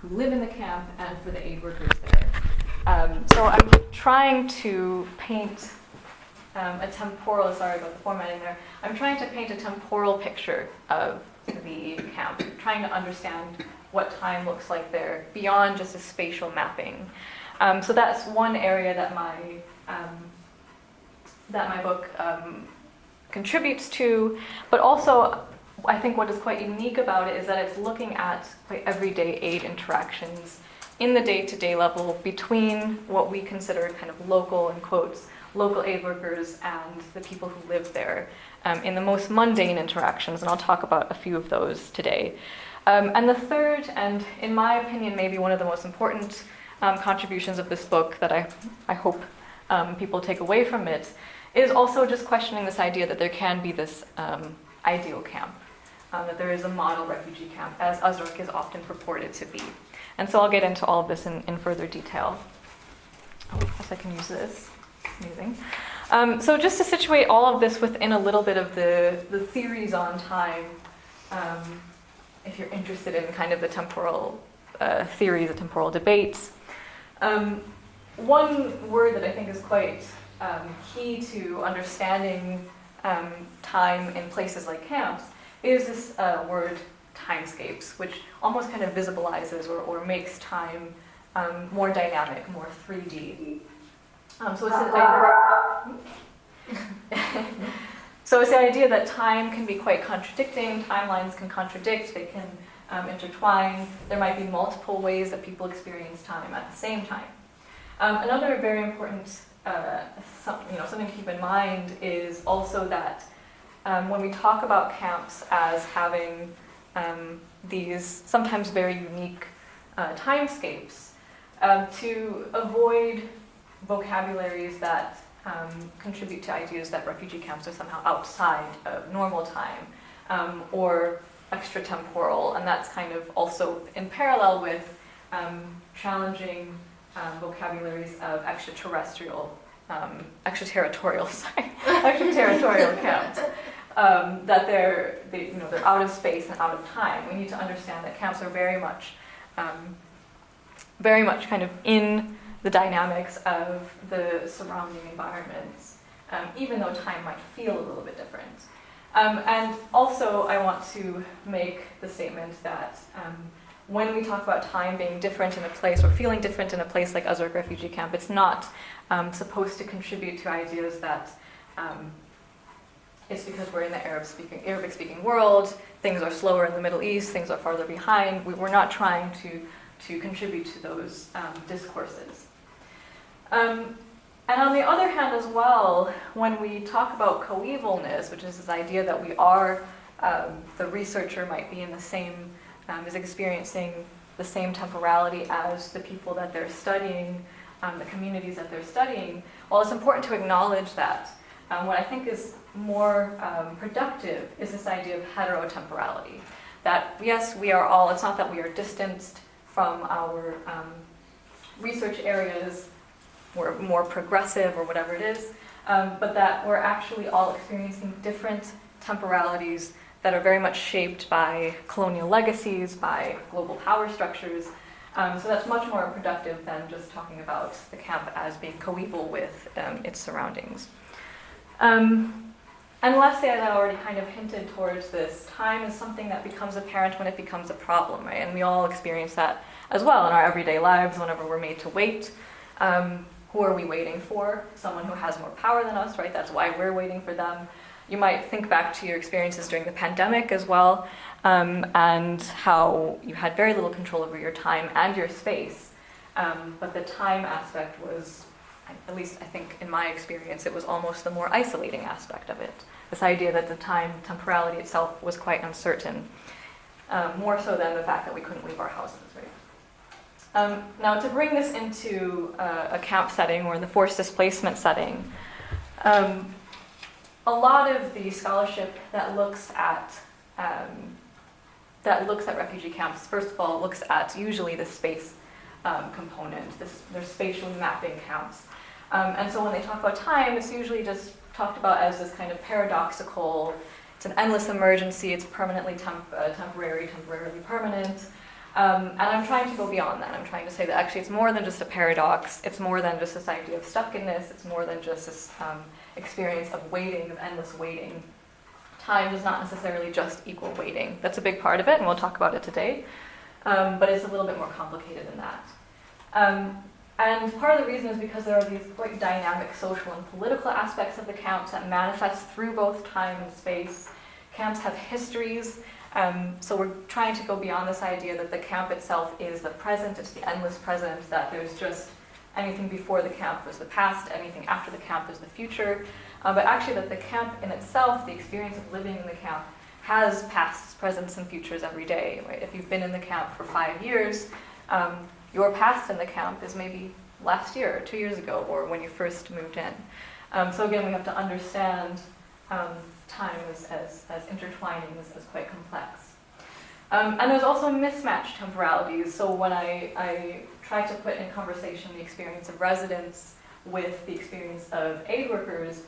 who live in the camp and for the aid workers there. So I'm trying to paint a temporal, sorry about the formatting there, I'm trying to paint a temporal picture of the camp, trying to understand what time looks like there beyond just a spatial mapping. So that's one area that my book contributes to, but also I think what is quite unique about it is that it's looking at quite everyday aid interactions in the day-to-day level between what we consider kind of local, in quotes, local aid workers and the people who live there in the most mundane interactions, and I'll talk about a few of those today. And the third, and in my opinion maybe one of the most important contributions of this book that I hope people take away from it, is also just questioning this idea that there can be this ideal camp, that there is a model refugee camp, as Azraq is often purported to be. And so I'll get into all of this in further detail. Oh, I guess I can use this. Amazing. So just to situate all of this within a little bit of the theories on time, if you're interested in kind of the temporal theories, the temporal debates. One word that I think is quite key to understanding time in places like camps is this word timescapes, which almost kind of visibilizes or makes time more dynamic, more 3D. So it's the idea that time can be quite contradicting, timelines can contradict, they can intertwine. There might be multiple ways that people experience time at the same time. Another very important something to keep in mind is also that when we talk about camps as having these sometimes very unique timescapes, to avoid vocabularies that contribute to ideas that refugee camps are somehow outside of normal time or extratemporal, and that's kind of also in parallel with challenging vocabularies of extraterritorial camps, that they're out of space and out of time. We need to understand that camps are very much kind of in the dynamics of the surrounding environments, even though time might feel a little bit different. And also I want to make the statement that when we talk about time being different in a place or feeling different in a place like Azraq Refugee Camp, it's not supposed to contribute to ideas that it's because we're in the Arabic-speaking world, things are slower in the Middle East, things are farther behind. We're not trying to contribute to those discourses. And on the other hand as well, when we talk about coevalness, which is this idea that we are, the researcher might be in the same, is experiencing the same temporality as the people that they're studying, the communities that they're studying, well, it's important to acknowledge that. What I think is more productive is this idea of heterotemporality. That yes, we are all, it's not that we are distanced from our research areas, we're more progressive or whatever it is, but that we're actually all experiencing different temporalities that are very much shaped by colonial legacies, by global power structures. So that's much more productive than just talking about the camp as being coeval with its surroundings. And lastly, as I already kind of hinted towards this, time is something that becomes apparent when it becomes a problem, right? And we all experience that as well in our everyday lives whenever we're made to wait. Who are we waiting for? Someone who has more power than us, right? That's why we're waiting for them. You might think back to your experiences during the pandemic as well, and how you had very little control over your time and your space. But the time aspect was, at least I think in my experience, it was almost the more isolating aspect of it. This idea that the temporality itself was quite uncertain, more so than the fact that we couldn't leave our houses, right? Now, to bring this into a camp setting or in the forced displacement setting, a lot of the scholarship that looks at refugee camps, first of all, looks at usually the space component. They're spatially mapping camps. And so when they talk about time, it's usually just talked about as this kind of paradoxical, it's an endless emergency, it's permanently temporary, temporarily permanent. And I'm trying to go beyond that. I'm trying to say that actually it's more than just a paradox. It's more than just this idea of stuckness. It's more than just this experience of waiting, of endless waiting. Time does not necessarily just equal waiting. That's a big part of it, and we'll talk about it today. But it's a little bit more complicated than that. And part of the reason is because there are these quite dynamic social and political aspects of the camps that manifest through both time and space. Camps have histories, so we're trying to go beyond this idea that the camp itself is the present, it's the endless present, that there's just anything before the camp was the past, anything after the camp is the future, but actually that the camp in itself, the experience of living in the camp, has pasts, presents, and futures every day. Right? If you've been in the camp for 5 years, your past in the camp is maybe last year, or 2 years ago, or when you first moved in. So again, we have to understand time as intertwining, as quite complex. And there's also mismatched temporalities. So when I try to put in conversation the experience of residents with the experience of aid workers,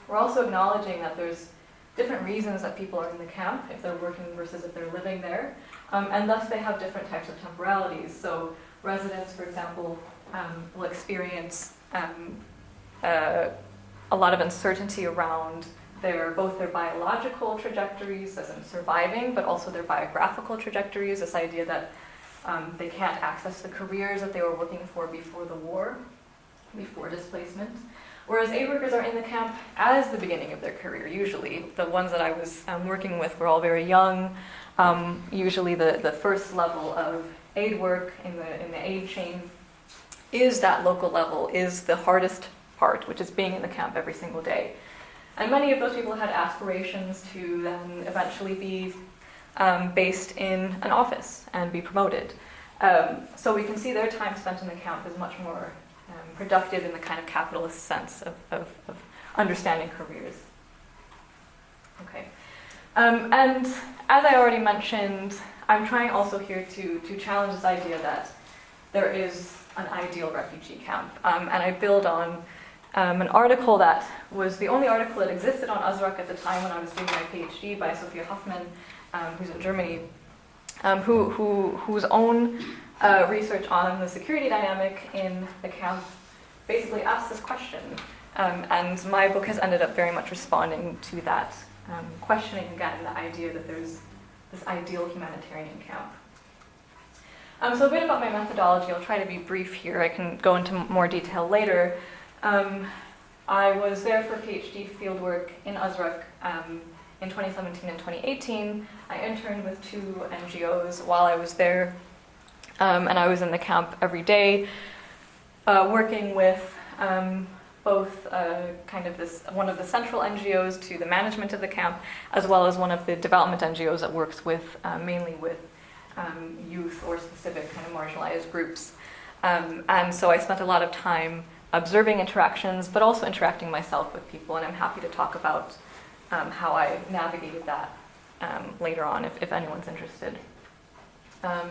we're also acknowledging that there's different reasons that people are in the camp, if they're working versus if they're living there, and thus they have different types of temporalities. So residents, for example, will experience a lot of uncertainty around both their biological trajectories, as in surviving, but also their biographical trajectories, this idea that they can't access the careers that they were working for before the war, before displacement. Whereas aid workers are in the camp as the beginning of their career, usually. The ones that I was working with were all very young. Usually the first level of aid work in the aid chain is that local level, is the hardest part, which is being in the camp every single day. And many of those people had aspirations to then eventually be based in an office and be promoted. So we can see their time spent in the camp is much more productive in the kind of capitalist sense of understanding careers. Okay. And as I already mentioned, I'm trying also here to challenge this idea that there is an ideal refugee camp. And I build on an article that was the only article that existed on Azraq at the time when I was doing my PhD by Sophia Hoffman, who's in Germany, whose own research on the security dynamic in the camp basically asks this question. And my book has ended up very much responding to that, questioning again the idea that there's this ideal humanitarian camp. So a bit about my methodology. I'll try to be brief here. I can go into more detail later. I was there for PhD fieldwork in Azraq in 2017 and 2018. I interned with 2 NGOs while I was there, and I was in the camp every day, working with both kind of one of the central NGOs to the management of the camp, as well as one of the development NGOs that works with mainly with youth or specific kind of marginalized groups. And so I spent a lot of time observing interactions, but also interacting myself with people, and I'm happy to talk about how I navigated that later on if anyone's interested.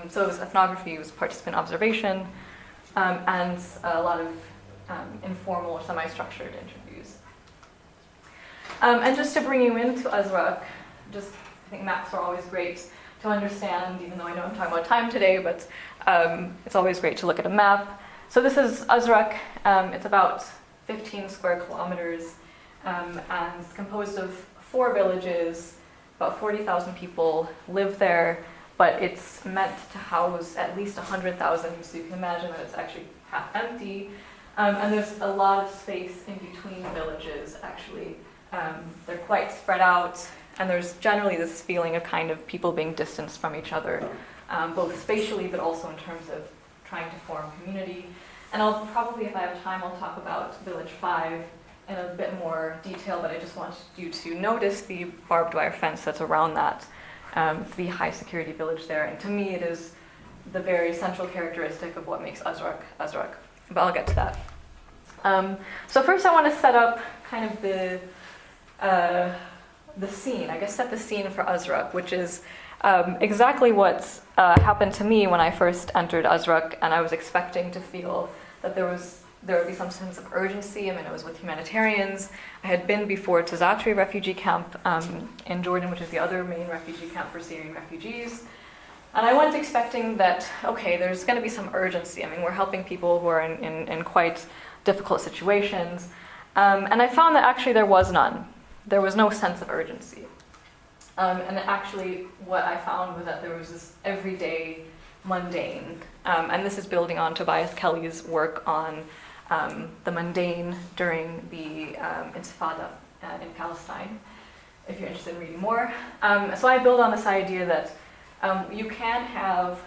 So it was ethnography, it was participant observation, and a lot of informal or semi-structured interviews. And just to bring you into Azraq, I think maps are always great to understand, even though I know I'm talking about time today, but it's always great to look at a map. So this is Azraq. It's about 15 square kilometers, and it's composed of 4 villages. About 40,000 people live there, but it's meant to house at least 100,000, so you can imagine that it's actually half empty. And there's a lot of space in between villages, actually. They're quite spread out, and there's generally this feeling of kind of people being distanced from each other, both spatially, but also in terms of trying to form community. And I'll probably, if I have time, I'll talk about Village 5 in a bit more detail, but I just want you to notice the barbed wire fence that's around that, the high security village there. And to me, it is the very central characteristic of what makes Azraq Azraq. But I'll get to that. So first I want to set up kind of the scene, I guess set the scene for Azraq, which is exactly what happened to me when I first entered Azraq, and I was expecting to feel that there would be some sense of urgency. I mean, I was with humanitarians. I had been before to Refugee Camp in Jordan, which is the other main refugee camp for Syrian refugees. And I went expecting that, okay, there's going to be some urgency. I mean, we're helping people who are in quite difficult situations. And I found that actually there was none. There was no sense of urgency. And actually what I found was that there was this everyday mundane, and this is building on Tobias Kelly's work on the mundane during the Intifada in Palestine, if you're interested in reading more. So I build on this idea that you can have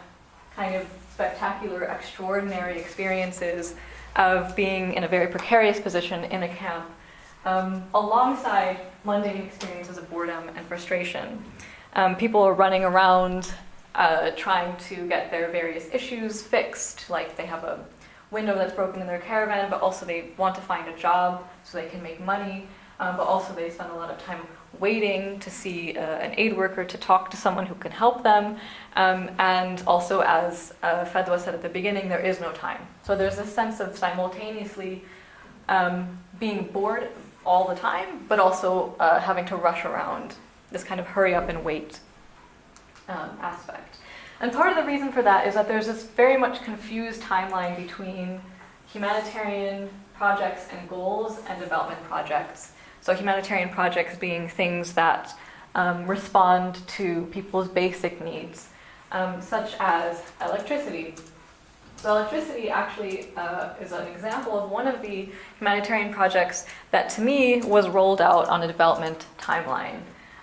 kind of spectacular, extraordinary experiences of being in a very precarious position in a camp, alongside mundane experiences of boredom and frustration. People are running around trying to get their various issues fixed, like they have a window that's broken in their caravan, but also they want to find a job so they can make money, but also they spend a lot of time waiting to see an aid worker to talk to someone who can help them. And also, as Fedwa said at the beginning, there is no time. So there's this sense of simultaneously being bored all the time, but also having to rush around, this kind of hurry up and wait aspect. And part of the reason for that is that there's this very much confused timeline between humanitarian projects and goals and development projects. So humanitarian projects being things that respond to people's basic needs, such as electricity. So electricity actually is an example of one of the humanitarian projects that to me was rolled out on a development timeline.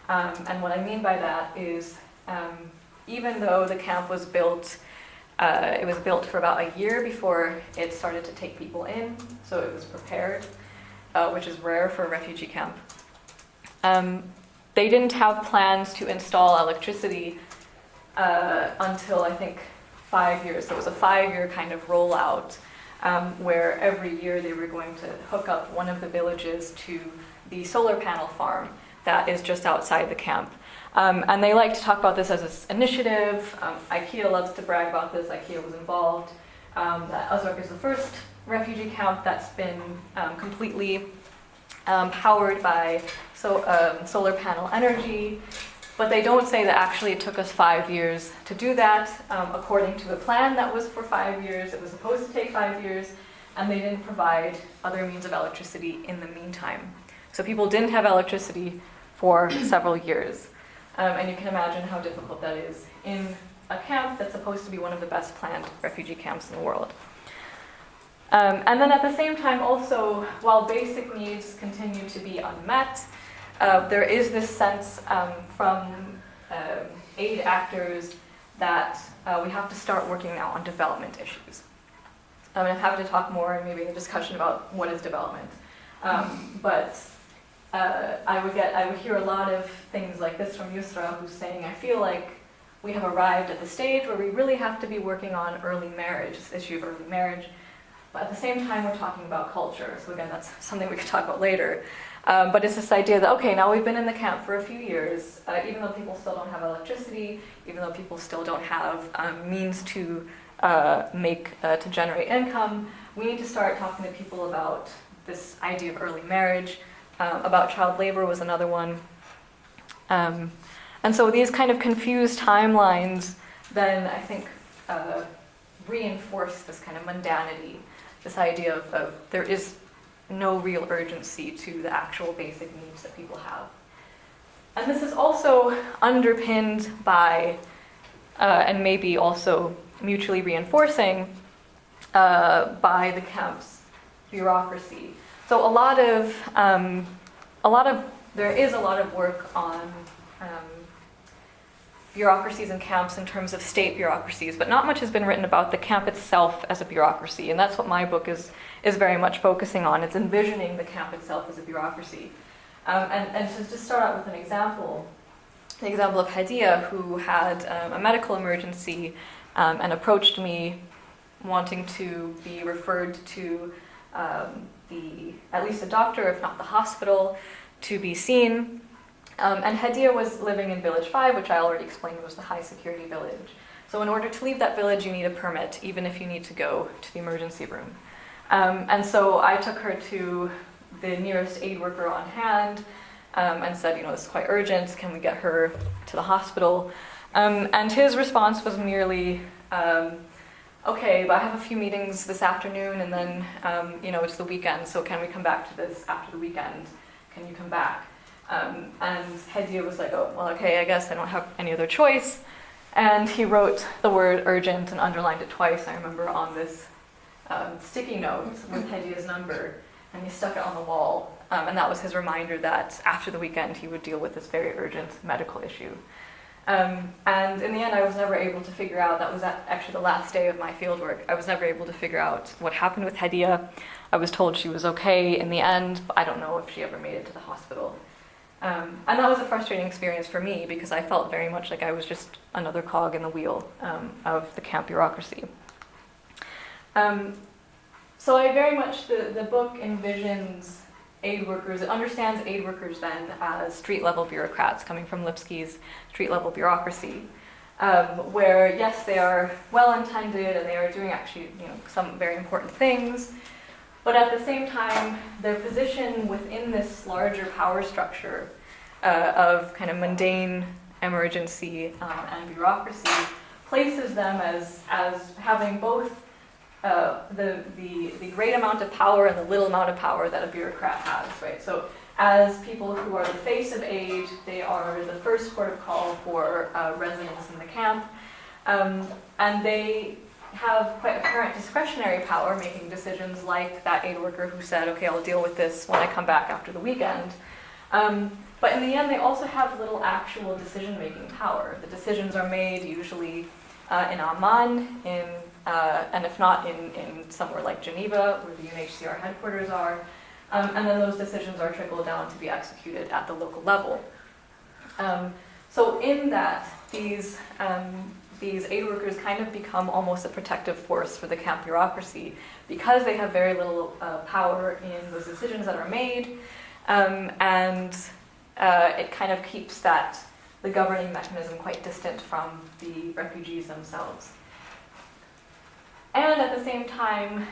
And what I mean by that is even though the camp was built, it was built for about a year before it started to take people in, so it was prepared, which is rare for a refugee camp. They didn't have plans to install electricity until I think 5 years. So it was a 5-year kind of rollout where every year they were going to hook up one of the villages to the solar panel farm that is just outside the camp. And they like to talk about this as an initiative. IKEA loves to brag about this. IKEA was involved. That Azraq is the first refugee camp that's been completely powered by solar panel energy. But they don't say that actually it took us 5 years to do that. According to the plan that was for 5 years, it was supposed to take 5 years, and they didn't provide other means of electricity in the meantime. So people didn't have electricity for several years. And you can imagine how difficult that is in a camp that's supposed to be one of the best planned refugee camps in the world. And then at the same time also, while basic needs continue to be unmet, there is this sense from aid actors that we have to start working now on development issues. I'm happy to talk more and maybe in a discussion about what is development. But I would hear a lot of things like this from Yusra, who's saying, I feel like we have arrived at the stage where we really have to be working on early marriage, this issue of early marriage. But at the same time, we're talking about culture. So again, that's something we could talk about later. But it's this idea that, okay, now we've been in the camp for a few years, even though people still don't have electricity, even though people still don't have means to to generate income, we need to start talking to people about this idea of early marriage, about child labor was another one. And so these kind of confused timelines then, I think, reinforce this kind of mundanity, this idea of there is no real urgency to the actual basic needs that people have. And this is also underpinned by, and maybe also mutually reinforcing, by the camp's bureaucracy. So there is a lot of work on bureaucracies and camps in terms of state bureaucracies, but not much has been written about the camp itself as a bureaucracy, and that's what my book is very much focusing on. It's envisioning the camp itself as a bureaucracy. And to just start out with an example, the example of Hadia, who had a medical emergency and approached me wanting to be referred to at least a doctor, if not the hospital, to be seen. And Hadia was living in Village 5, which I already explained was the high security village. So in order to leave that village, you need a permit, even if you need to go to the emergency room. And so I took her to the nearest aid worker on hand and said, this is quite urgent, can we get her to the hospital? And his response was merely, okay, but I have a few meetings this afternoon, and then, it's the weekend, so can we come back to this after the weekend? Can you come back? And Hedia was like, oh, well, okay, I guess I don't have any other choice. And he wrote the word urgent and underlined it twice, I remember, on this sticky note with Hedia's number, and he stuck it on the wall. And that was his reminder that after the weekend he would deal with this very urgent medical issue. And in the end, I was never able to figure out, that was actually the last day of my fieldwork, I was never able to figure out what happened with Hedia. I was told she was okay in the end, but I don't know if she ever made it to the hospital. And that was a frustrating experience for me because I felt very much like I was just another cog in the wheel of the camp bureaucracy. So I very much, the book envisions aid workers, it understands aid workers then as street-level bureaucrats coming from Lipsky's street-level bureaucracy, where yes, they are well-intended and they are doing actually some very important things, but at the same time, their position within this larger power structure of kind of mundane emergency and bureaucracy places them as having both the great amount of power and the little amount of power that a bureaucrat has, right? So as people who are the face of aid, they are the first port of call for residents in the camp, and they have quite apparent discretionary power making decisions like that aid worker who said, okay, I'll deal with this when I come back after the weekend. But in the end, they also have little actual decision-making power. The decisions are made usually in Amman, and if not in somewhere like Geneva, where the UNHCR headquarters are, and then those decisions are trickled down to be executed at the local level. So in that, these aid workers kind of become almost a protective force for the camp bureaucracy because they have very little power in those decisions that are made, and it kind of keeps the governing mechanism quite distant from the refugees themselves. And at the same time,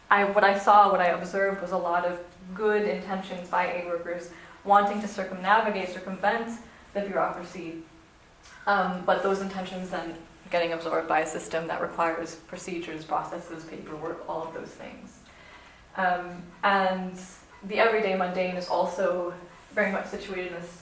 what I observed was a lot of good intentions by aid workers wanting to circumvent the bureaucracy, but those intentions then getting absorbed by a system that requires procedures, processes, paperwork, all of those things. And the everyday mundane is also very much situated in this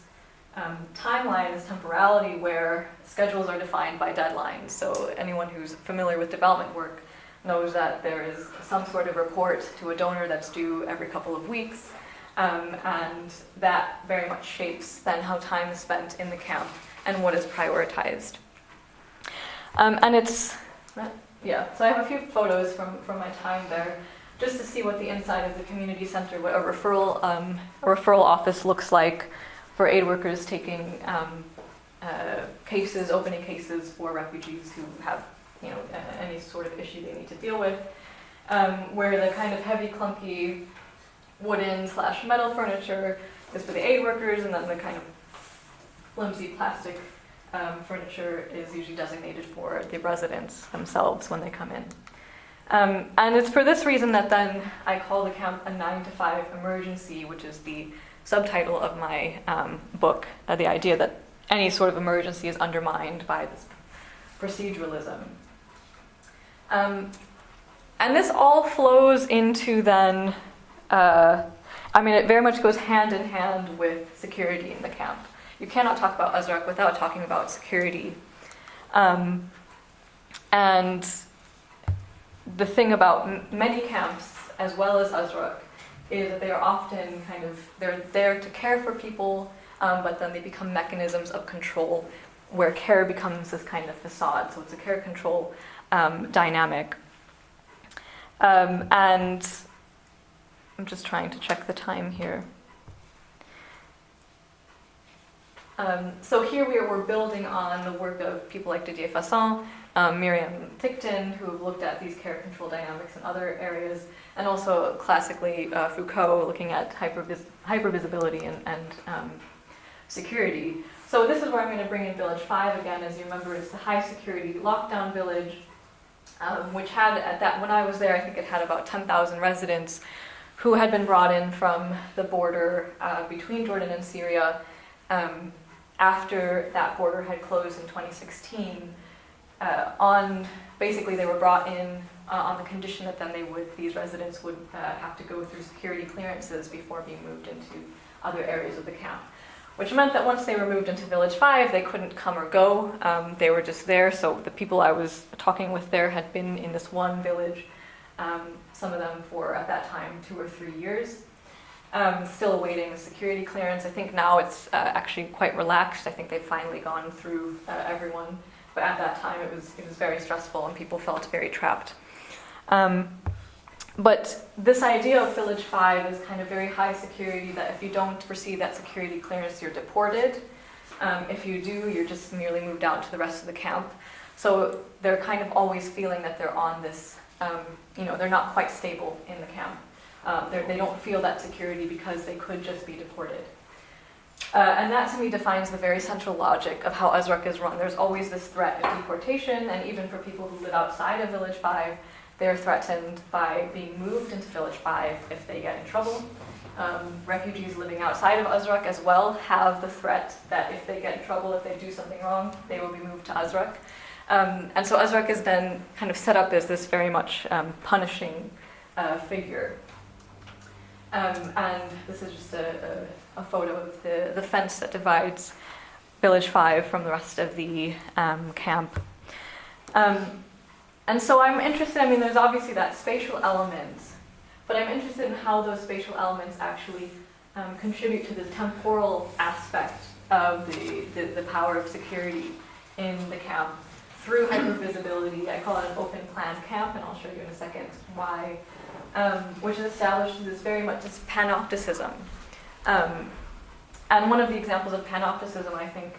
timeline, this temporality where schedules are defined by deadlines. So anyone who's familiar with development work knows that there is some sort of report to a donor that's due every couple of weeks, and that very much shapes then how time is spent in the camp and what is prioritized. And it's, so I have a few photos from my time there, just to see what the inside of the community center, what a referral office looks like for aid workers taking opening cases for refugees who have, any sort of issue they need to deal with, where the kind of heavy, clunky wooden/metal furniture is for the aid workers, and then the kind of flimsy plastic furniture is usually designated for the residents themselves when they come in. And it's for this reason that then I call the camp a 9-to-5 emergency, which is the subtitle of my book, the idea that any sort of emergency is undermined by this proceduralism. And this all flows into then, it very much goes hand in hand with security in the camp. You cannot talk about Azraq without talking about security. And the thing about many camps, as well as Azraq, is that they are often they're there to care for people, but then they become mechanisms of control where care becomes this kind of facade. So it's a care control dynamic. And I'm just trying to check the time here. So here we're building on the work of people like Didier Fasson, Miriam Tickton, who have looked at these care control dynamics in other areas, and also classically Foucault looking at hypervisibility and security. So this is where I'm going to bring in Village 5 again. As you remember, it's the high security lockdown village, which had, when I was there, I think it had about 10,000 residents who had been brought in from the border between Jordan and Syria, after that border had closed in 2016, basically they were brought in on the condition that then these residents would have to go through security clearances before being moved into other areas of the camp. Which meant that once they were moved into Village 5, they couldn't come or go. They were just there. So the people I was talking with there had been in this one village, some of them for, at that time, 2 or 3 years. Still awaiting security clearance. I think now it's actually quite relaxed. I think they've finally gone through everyone. But at that time, it was very stressful and people felt very trapped. But this idea of Village 5 is kind of very high security, that if you don't receive that security clearance, you're deported. If you do, you're just merely moved out to the rest of the camp. So they're kind of always feeling that they're on this, they're not quite stable in the camp. They don't feel that security because they could just be deported. And that to me defines the very central logic of how Azraq is run. There's always this threat of deportation, and even for people who live outside of Village 5, they're threatened by being moved into Village 5 if they get in trouble. Refugees living outside of Azraq as well have the threat that if they get in trouble, if they do something wrong, they will be moved to Azraq. And so Azraq is then kind of set up as this very much punishing figure. And this is just a photo of the fence that divides Village 5 from the rest of the camp. And so I'm interested, there's obviously that spatial element, but I'm interested in how those spatial elements actually contribute to the temporal aspect of the power of security in the camp through hypervisibility. I call it an open plan camp, and I'll show you in a second why, which is established through this very much this panopticism. And one of the examples of panopticism, I think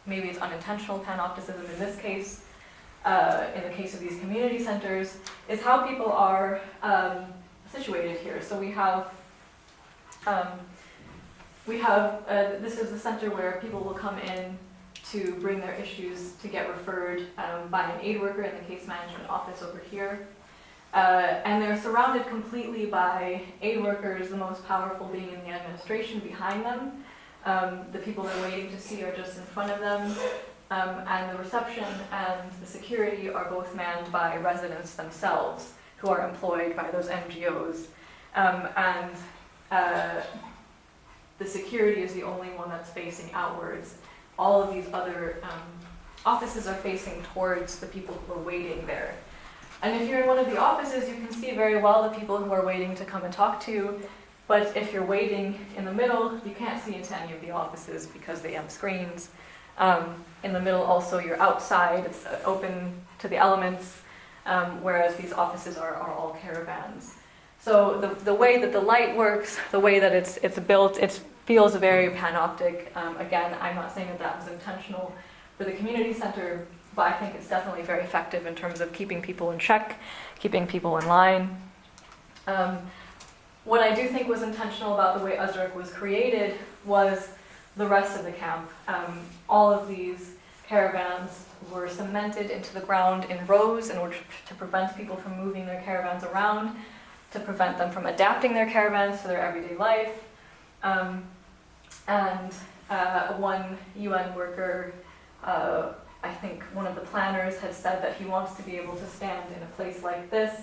maybe it's unintentional panopticism in this case, in the case of these community centers, is how people are situated here. So we have this is the center where people will come in to bring their issues to get referred by an aid worker in the case management office over here. And they're surrounded completely by aid workers, the most powerful being in the administration behind them. The people they're waiting to see are just in front of them. And the reception and the security are both manned by residents themselves who are employed by those NGOs. And the security is the only one that's facing outwards. All of these other offices are facing towards the people who are waiting there. And if you're in one of the offices, you can see very well the people who are waiting to come and talk to you. But if you're waiting in the middle, you can't see into any of the offices because they have screens. In the middle also, you're outside, it's open to the elements, whereas these offices are all caravans. So the way that the light works, the way that it's built, it feels very panoptic. Again, I'm not saying that was intentional for the community center, but I think it's definitely very effective in terms of keeping people in check, keeping people in line. What I do think was intentional about the way Azraq was created was the rest of the camp. All of these caravans were cemented into the ground in rows in order to prevent people from moving their caravans around, to prevent them from adapting their caravans to their everyday life. And one UN worker, I think one of the planners, had said that he wants to be able to stand in a place like this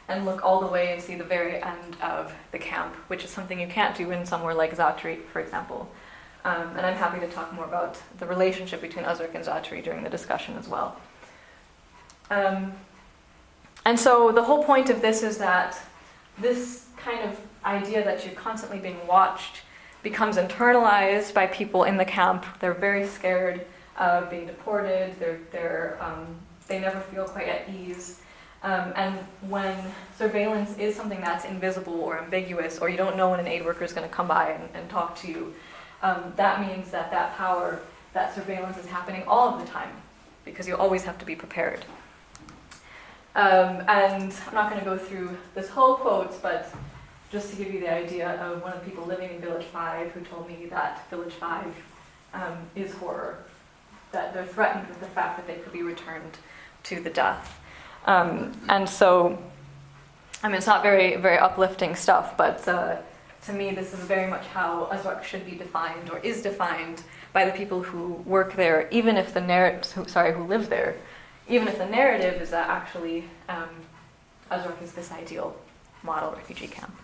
and look all the way and see the very end of the camp, which is something you can't do in somewhere like Zatri, for example. And I'm happy to talk more about the relationship between Azraq and Zatri during the discussion as well. And so the whole point of this is that this kind of idea that you're constantly being watched becomes internalized by people in the camp. They're very scared of being deported. They never feel quite at ease. And when surveillance is something that's invisible or ambiguous, or you don't know when an aid worker is going to come by and talk to you, that means that power, that surveillance is happening all of the time, because you always have to be prepared. And I'm not going to go through this whole quote, but just to give you the idea of one of the people living in Village 5 who told me that Village 5 is horror, that they're threatened with the fact that they could be returned to the death. And so, it's not very, very uplifting stuff, but to me this is very much how Azraq should be defined, or is defined by the people who work there, even if the who live there, even if the narrative is that actually Azraq is this ideal model refugee camp.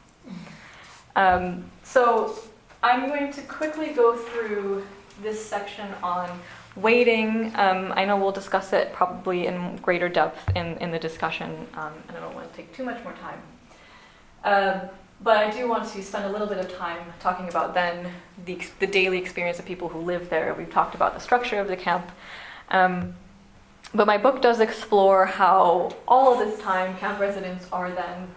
So I'm going to quickly go through this section on waiting. I know we'll discuss it probably in greater depth in the discussion, and I don't want to take too much more time. But I do want to spend a little bit of time talking about then the daily experience of people who live there. We've talked about the structure of the camp. But my book does explore how all of this time camp residents are then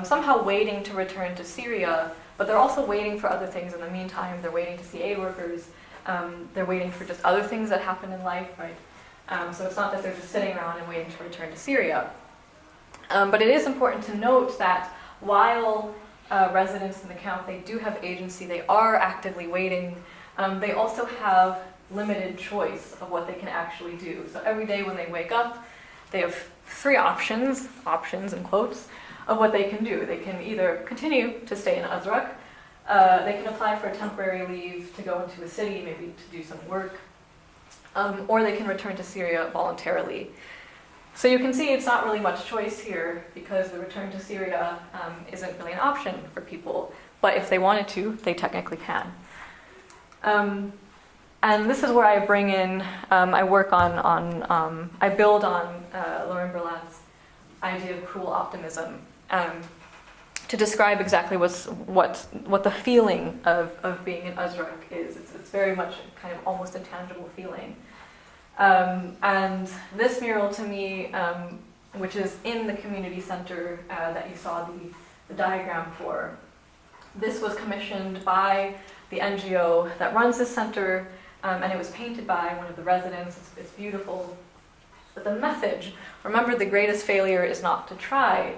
somehow waiting to return to Syria, but they're also waiting for other things in the meantime. They're waiting to see aid workers. They're waiting for just other things that happen in life, right? So it's not that they're just sitting around and waiting to return to Syria. But it is important to note that while residents in the camp, they do have agency, they are actively waiting, they also have limited choice of what they can actually do. So every day when they wake up, they have three options in quotes, of what they can do. They can either continue to stay in Azraq, they can apply for a temporary leave to go into a city, maybe to do some work, or they can return to Syria voluntarily. So you can see it's not really much choice here, because the return to Syria isn't really an option for people, but if they wanted to, they technically can. And this is where I bring in, I build on Lorena idea of cruel optimism to describe exactly what the feeling of being in Azraq is. It's very much kind of almost intangible feeling. And this mural to me, which is in the community center that you saw the diagram for, this was commissioned by the NGO that runs this center, and it was painted by one of the residents. It's beautiful. But the message, remember, the greatest failure is not to try,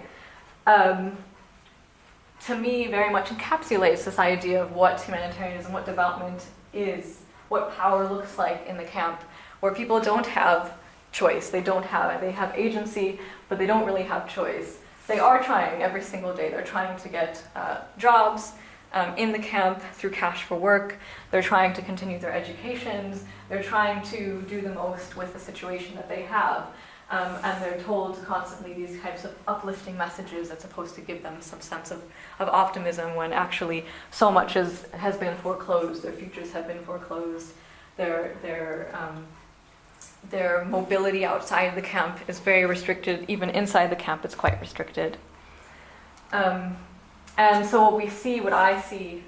to me very much encapsulates this idea of what humanitarianism, what development is, what power looks like in the camp, where people don't have choice. They have agency, but they don't really have choice. They are trying every single day. They're trying to get jobs in the camp through Cash for Work. They're trying to continue their educations. They're trying to do the most with the situation that they have. And they're told constantly these types of uplifting messages that's supposed to give them some sense of optimism, when actually so much has been foreclosed. Their futures have been foreclosed. Their mobility outside the camp is very restricted. Even inside the camp, it's quite restricted. And so what I see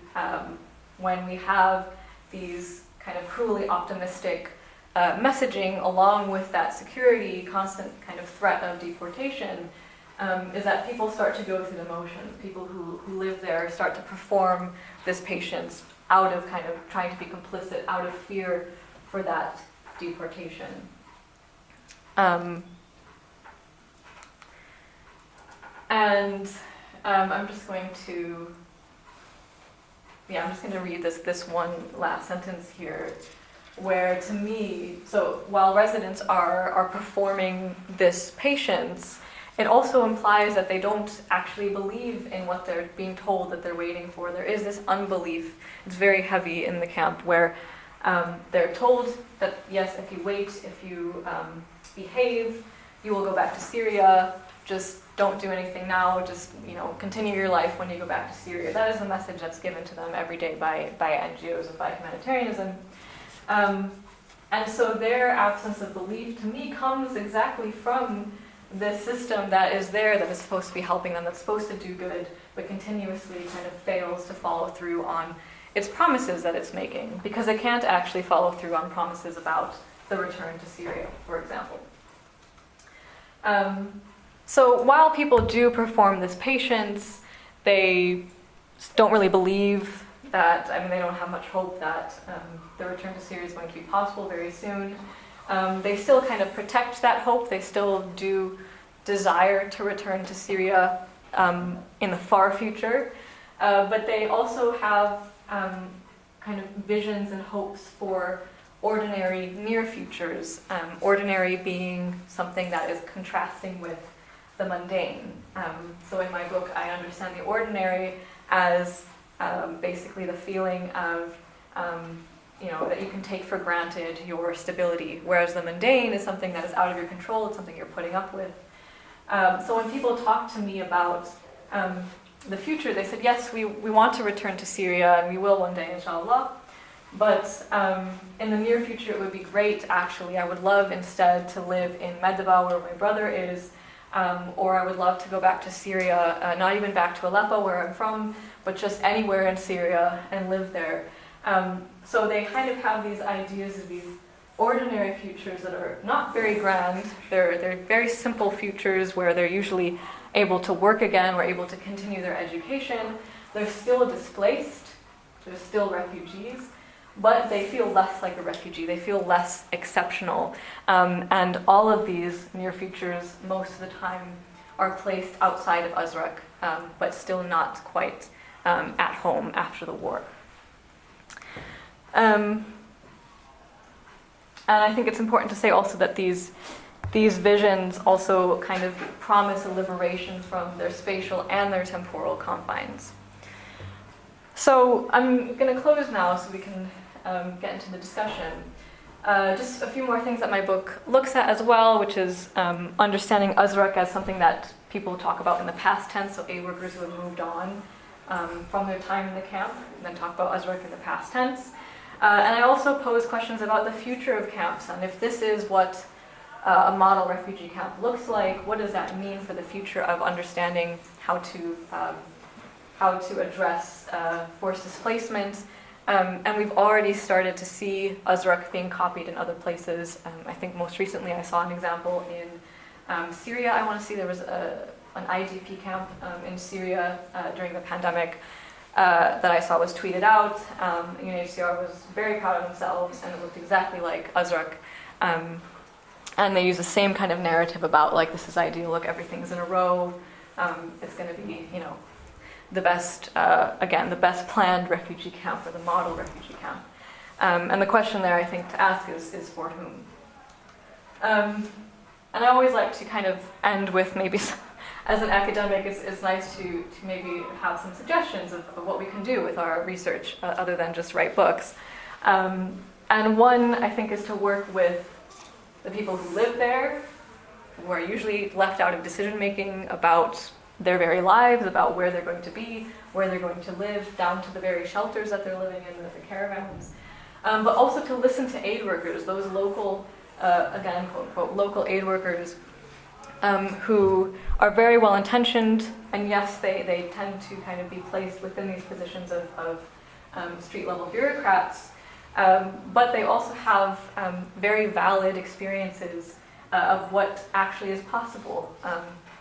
when we have these kind of cruelly optimistic messaging along with that security, constant kind of threat of deportation, is that people start to go through the motions. People who live there start to perform this patience out of kind of trying to be complicit, out of fear for that deportation. I'm just going to read this one last sentence here, where to me, so while residents are performing this patience, it also implies that they don't actually believe in what they're being told that they're waiting for. There is this unbelief. It's very heavy in the camp, where they're told that, yes, if you wait, if you behave, you will go back to Syria. Just don't do anything now. Just, continue your life when you go back to Syria. That is the message that's given to them every day by NGOs and by humanitarianism. And so their absence of belief, to me, comes exactly from this system that is there, that is supposed to be helping them, that's supposed to do good, but continuously kind of fails to follow through on its promises that it's making, because it can't actually follow through on promises about the return to Syria, for example. So while people do perform this patience, they don't really believe that, they don't have much hope that the return to Syria is going to be possible very soon. They still kind of protect that hope. They still do desire to return to Syria in the far future. But they also have kind of visions and hopes for ordinary near futures, ordinary being something that is contrasting with the mundane. So in my book, I understand the ordinary as basically the feeling of that you can take for granted your stability, whereas the mundane is something that is out of your control, it's something you're putting up with. So when people talk to me about the future, they said, yes, we want to return to Syria, and we will one day, inshallah. But in the near future, it would be great, actually. I would love instead to live in Medeba, where my brother is, or I would love to go back to Syria, not even back to Aleppo, where I'm from, but just anywhere in Syria and live there. So they kind of have these ideas of these ordinary futures that are not very grand. They're very simple futures where they're usually able to work again, or able to continue their education. They're still displaced, they're still refugees, but they feel less like a refugee, they feel less exceptional. And all of these near futures, most of the time, are placed outside of Azraq, but still not quite at home after the war. And I think it's important to say also that these visions also kind of promise a liberation from their spatial and their temporal confines. So I'm going to close now so we can get into the discussion. Just a few more things that my book looks at as well, which is understanding Azraq as something that people talk about in the past tense, so aid workers who have moved on from their time in the camp, and then talk about Azraq in the past tense. And I also pose questions about the future of camps, and if this is what a model refugee camp looks like, what does that mean for the future of understanding how to address forced displacement? And we've already started to see Azraq being copied in other places. I think most recently I saw an example in Syria. I want to see there was an IDP camp in Syria during the pandemic that I saw was tweeted out. UNHCR was very proud of themselves, and it looked exactly like Azraq. And they use the same kind of narrative about, like, this is ideal, look, everything's in a row. It's going to be, the best, the best planned refugee camp, or the model refugee camp. And the question there, I think, to ask is for whom? And I always like to kind of end with maybe, as an academic, it's nice to maybe have some suggestions of what we can do with our research, other than just write books. And one, I think, is to work with the people who live there, who are usually left out of decision-making about their very lives, about where they're going to be, where they're going to live, down to the very shelters that they're living in, the caravans. But also to listen to aid workers, those local, again, quote-unquote, local aid workers, who are very well-intentioned, and yes, they tend to kind of be placed within these positions of street-level bureaucrats, but they also have very valid experiences of what actually is possible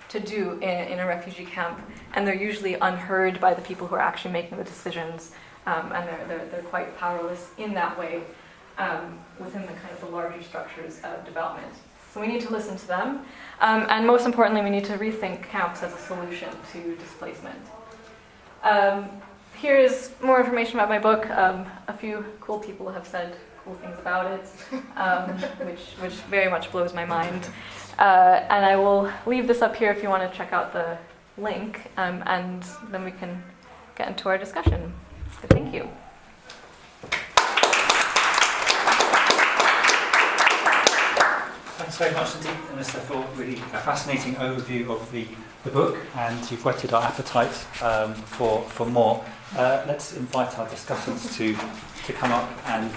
to do in a refugee camp, and they're usually unheard by the people who are actually making the decisions, and they're quite powerless in that way within the kind of the larger structures of development. So we need to listen to them, and most importantly, we need to rethink camps as a solution to displacement. Here's more information about my book. A few cool people have said cool things about it, which very much blows my mind. And I will leave this up here if you want to check out the link, and then we can get into our discussion. So thank you. Thanks very much indeed, Melissa, for really a fascinating overview of the book, and you've whetted our appetite for more. Let's invite our discussants to come up and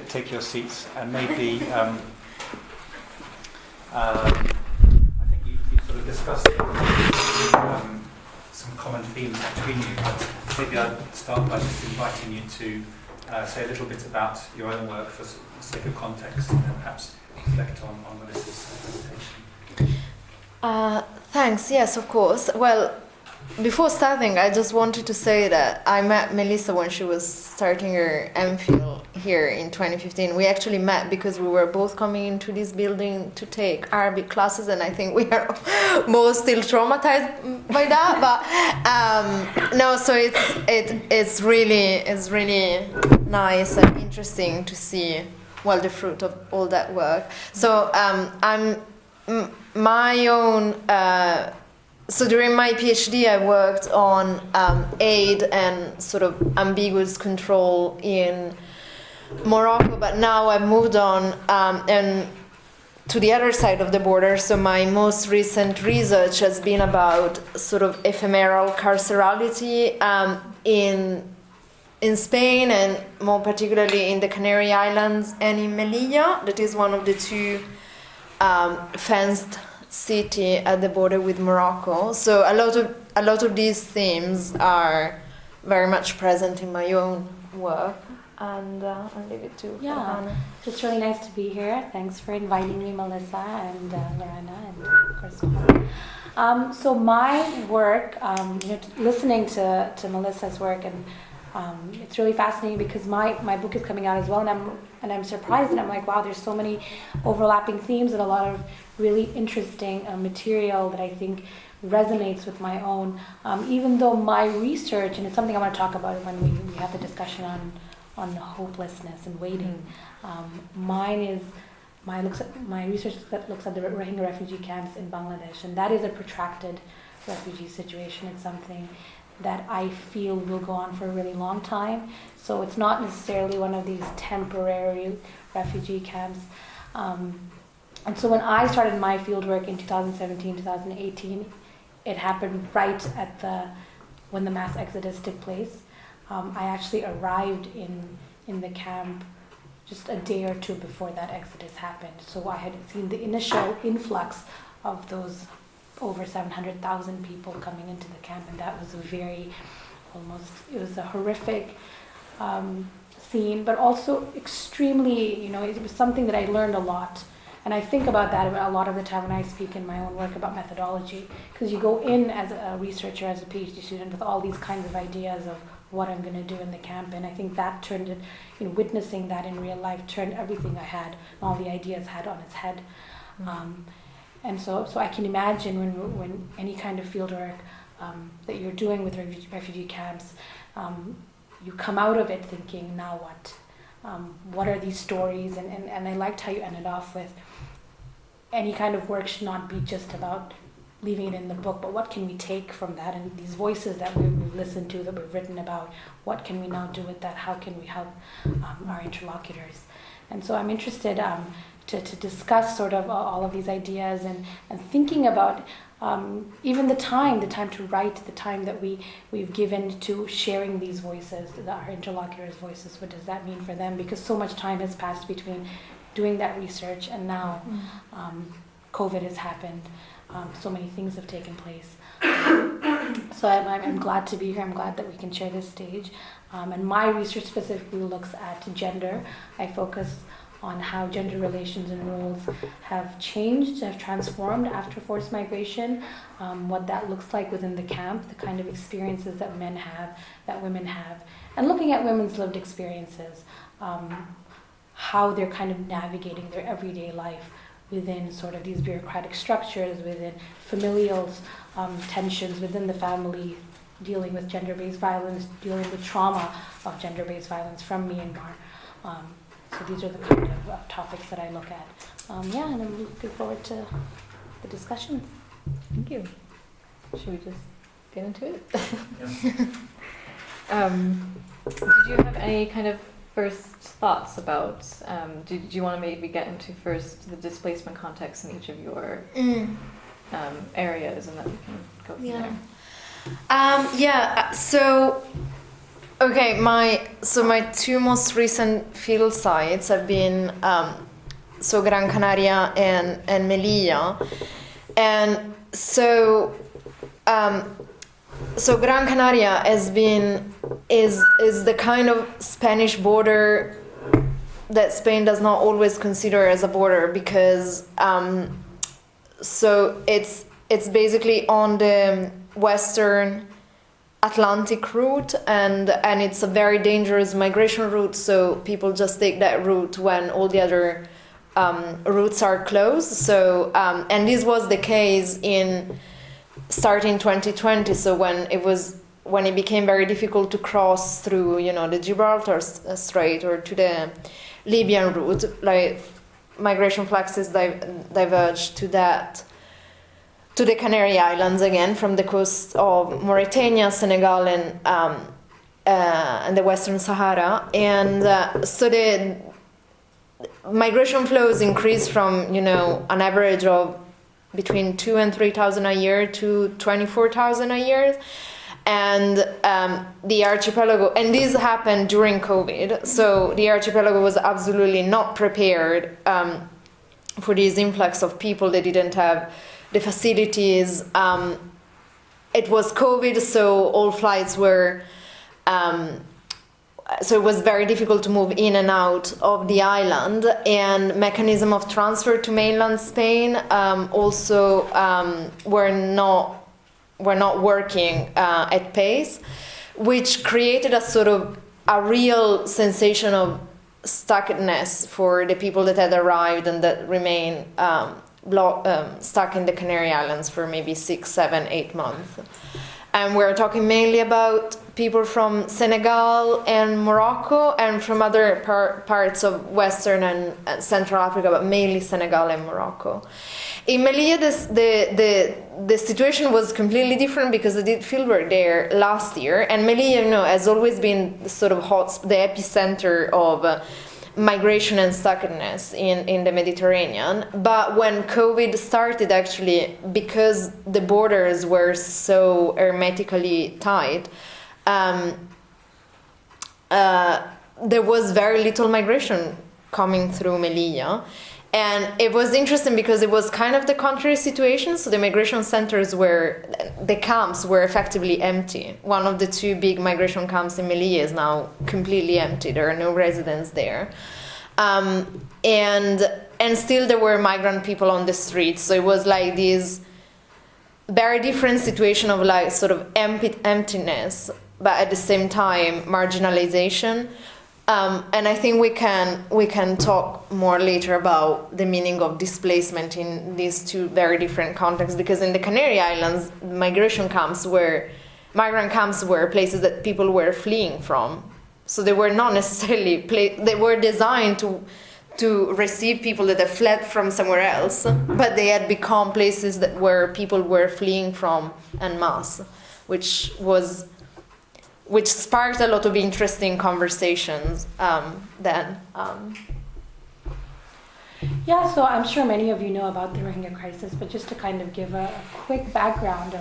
take your seats, and maybe I think you sort of discussed some common themes between you, but maybe I'd start by just inviting you to say a little bit about your own work for the sake of context, and then perhaps reflect on Melissa's presentation. Thanks, yes, of course. Well, before starting, I just wanted to say that I met Melissa when she was starting her MPhil here in 2015. We actually met because we were both coming into this building to take Arabic classes, and I think we are both still traumatized by that. But no, so it's really nice and interesting to see, well, the fruit of all that work. So my own so during my PhD, I worked on aid and sort of ambiguous control in Morocco, but now I've moved on and to the other side of the border. So my most recent research has been about sort of ephemeral carcerality in Spain, and more particularly in the Canary Islands and in Melilla. That is one of the two fenced city at the border with Morocco. So a lot of these themes are very much present in my own work. And I'll leave it to Farhana. It's really nice to be here. Thanks for inviting me, Melissa and Lorena, and of course Farhana. So my work, listening to Melissa's work, and it's really fascinating because my book is coming out as well, and I'm surprised, and I'm like, wow, there's so many overlapping themes and a lot of really interesting material that I think resonates with my own. Even though my research, and it's something I want to talk about when we have the discussion on hopelessness and waiting. My research looks at the Rohingya refugee camps in Bangladesh, and that is a protracted refugee situation. It's something that I feel will go on for a really long time. So it's not necessarily one of these temporary refugee camps. And so when I started my fieldwork in 2017, 2018, it happened right at when the mass exodus took place. I actually arrived in the camp just a day or two before that exodus happened. So I had seen the initial influx of those over 700,000 people coming into the camp, and that was it was a horrific scene, but also extremely, it was something that I learned a lot. And I think about that a lot of the time when I speak in my own work about methodology, because you go in as a researcher, as a PhD student, with all these kinds of ideas of what I'm going to do in the camp, and I think that turned it, witnessing that in real life turned everything I had, all the ideas had on its head. And so I can imagine when any kind of fieldwork that you're doing with refugee camps, you come out of it thinking, now what? What are these stories? And I liked how you ended off with any kind of work should not be just about leaving it in the book, but what can we take from that, and these voices that we've listened to, that we've written about, what can we now do with that? How can we help our interlocutors? And so I'm interested to discuss sort of all of these ideas and thinking about even the time to write, the time that we've given to sharing these voices, our interlocutors' voices. What does that mean for them? Because so much time has passed between doing that research and now COVID has happened. So many things have taken place. So I'm glad to be here. I'm glad that we can share this stage. And my research specifically looks at gender. I focus on how gender relations and roles have changed, have transformed after forced migration, what that looks like within the camp, the kind of experiences that men have, that women have, and looking at women's lived experiences, how they're kind of navigating their everyday life within sort of these bureaucratic structures, within familial tensions within the family, dealing with gender-based violence, dealing with trauma of gender-based violence from Myanmar. So these are the kind of topics that I look at. And I'm looking forward to the discussion. Thank you. Should we just get into it? Yeah. Did you have any kind of first thoughts about, did you want to maybe get into first the displacement context in each of your areas, and then we can go from there? My two most recent field sites have been Gran Canaria and Melilla, and so Gran Canaria is the kind of Spanish border that Spain does not always consider as a border, because so it's basically on the western Atlantic route, and it's a very dangerous migration route, so people just take that route when all the other routes are closed. So and this was the case starting 2020, so when it became very difficult to cross through the Gibraltar Strait or to the Libyan route, like migration fluxes diverged to that to the Canary Islands again, from the coast of Mauritania, Senegal, and the Western Sahara. And so the migration flows increased from, an average of between 2,000 and 3,000 a year to 24,000 a year. And the archipelago, and this happened during COVID, so the archipelago was absolutely not prepared for this influx of people. They didn't have the facilities. It was COVID, so all flights were, so it was very difficult to move in and out of the island, and mechanism of transfer to mainland Spain also were not working at pace, which created a sort of a real sensation of stuckness for the people that had arrived and that remain stuck in the Canary Islands for maybe 6, 7, 8 months. And we're talking mainly about people from Senegal and Morocco and from other parts of Western and Central Africa, but mainly Senegal and Morocco. In Melilla, the situation was completely different because I did fieldwork there last year, and Melilla, has always been the sort of the epicenter of migration and stuckness in the Mediterranean. But when COVID started, actually, because the borders were so hermetically tied, there was very little migration coming through Melilla. And it was interesting because it was kind of the contrary situation. So the migration centers the camps were effectively empty. One of the 2 big migration camps in Melilla is now completely empty. There are no residents there. And still there were migrant people on the streets. So it was like this very different situation of like sort of emptiness, but at the same time marginalization. And I think we can talk more later about the meaning of displacement in these 2 very different contexts, because in the Canary Islands, migrant camps were places that people were fleeing from. So they were not necessarily they were designed to receive people that had fled from somewhere else, but they had become places where people were fleeing from en masse, which sparked a lot of interesting conversations then. Yeah, so I'm sure many of you know about the Rohingya crisis, but just to kind of give a quick background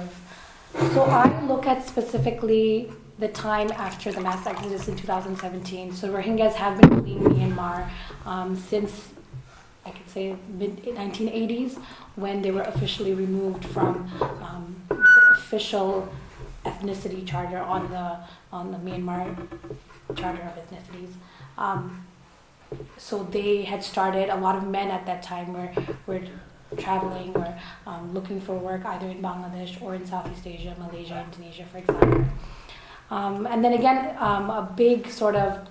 so I look at specifically the time after the mass exodus in 2017. So Rohingyas have been fleeing Myanmar since, I could say, mid-1980s, when they were officially removed from the official ethnicity charter on the Myanmar Charter of Ethnicities. So they had started, a lot of men at that time were traveling or looking for work either in Bangladesh or in Southeast Asia, Malaysia, Indonesia, for example. And then again, a big sort of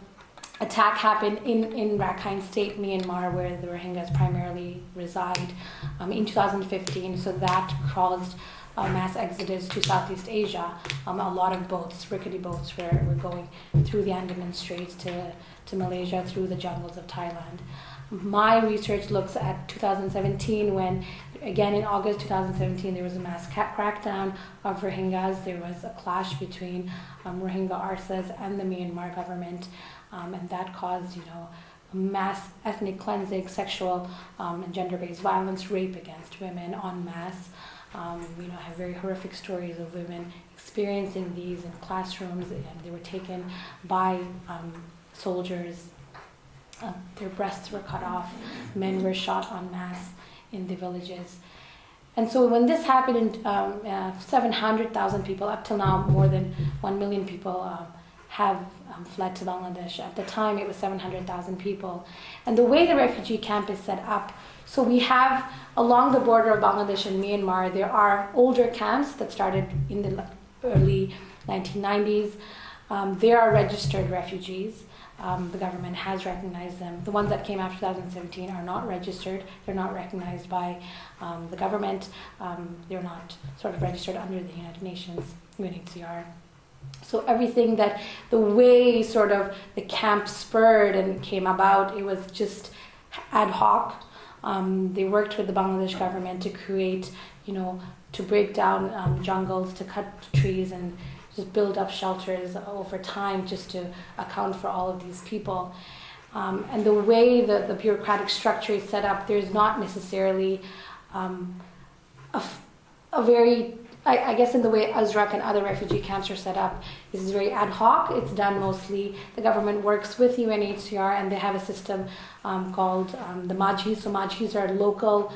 attack happened in Rakhine State, Myanmar, where the Rohingyas primarily reside, in 2015. So that caused a mass exodus to Southeast Asia. A lot of boats, rickety boats, were going through the Andaman Straits to Malaysia, through the jungles of Thailand. My research looks at 2017, when, again in August 2017, there was a mass crackdown of Rohingyas. There was a clash between Rohingya Arsas and the Myanmar government, and that caused, mass ethnic cleansing, sexual and gender-based violence, rape against women en masse. I have very horrific stories of women experiencing these in classrooms, and they were taken by soldiers. Their breasts were cut off. Men were shot en masse in the villages. And so when this happened, 700,000 people, up till now more than 1 million people have fled to Bangladesh. At the time it was 700,000 people. And the way the refugee camp is set up, so we have along the border of Bangladesh and Myanmar, there are older camps that started in the early 1990s. There are registered refugees. The government has recognized them. The ones that came after 2017 are not registered. They're not recognized by the government. They're not sort of registered under the United Nations, UNHCR. So everything the way sort of the camp spurred and came about, it was just ad hoc. They worked with the Bangladesh government to create, break down jungles, to cut trees and just build up shelters over time just to account for all of these people. And the way the bureaucratic structure is set up, there's not necessarily a very, I guess in the way Azraq and other refugee camps are set up, is very ad hoc. It's done mostly, the government works with UNHCR, and they have a system called the Majlis. So Majlis are local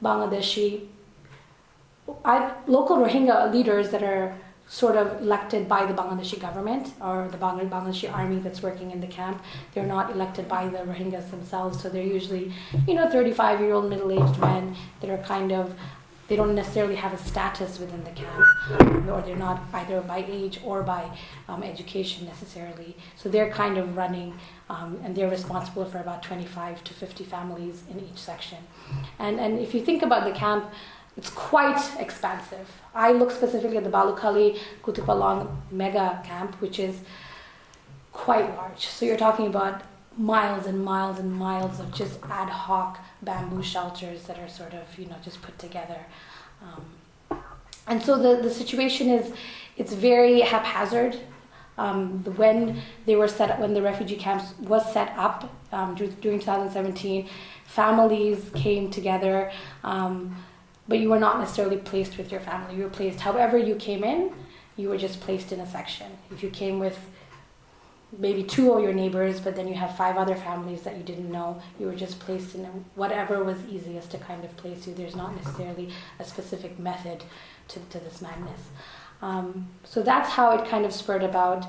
Bangladeshi, local Rohingya leaders that are sort of elected by the Bangladeshi government or the Bangladeshi army that's working in the camp. They're not elected by the Rohingyas themselves, so they're usually, 35-year-old middle-aged men that are kind of, they don't necessarily have a status within the camp, or they're not either by age or by education necessarily. So they're kind of running, and they're responsible for about 25 to 50 families in each section. And if you think about the camp, it's quite expansive. I look specifically at the Balukali Kutupalong mega camp, which is quite large. So you're talking about miles and miles and miles of just ad hoc bamboo shelters that are sort of, just put together. And so the situation is, it's very haphazard. When the refugee camps was set up during 2017, families came together, but you were not necessarily placed with your family. You were placed, however you came in, you were just placed in a section. If you came with maybe 2 of your neighbors, but then you have 5 other families that you didn't know, you were just placed in whatever was easiest to kind of place you. There's not necessarily a specific method to this madness. So that's how it kind of spurred about.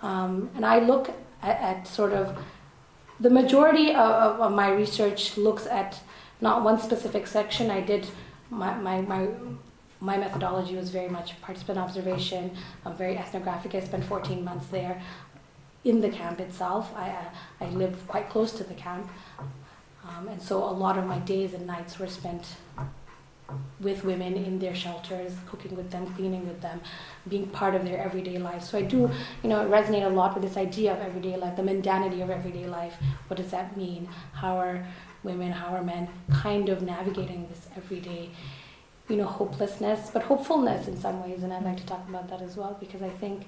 And I look at sort of, the majority of my research looks at not one specific section. I did, my methodology was very much participant observation, very ethnographic. I spent 14 months there in the camp itself. I live quite close to the camp, and so a lot of my days and nights were spent with women in their shelters, cooking with them, cleaning with them, being part of their everyday life. So I do, resonate a lot with this idea of everyday life, the mundanity of everyday life. What does that mean? How are women, how are men kind of navigating this everyday, hopelessness, but hopefulness in some ways. And I'd like to talk about that as well, because I think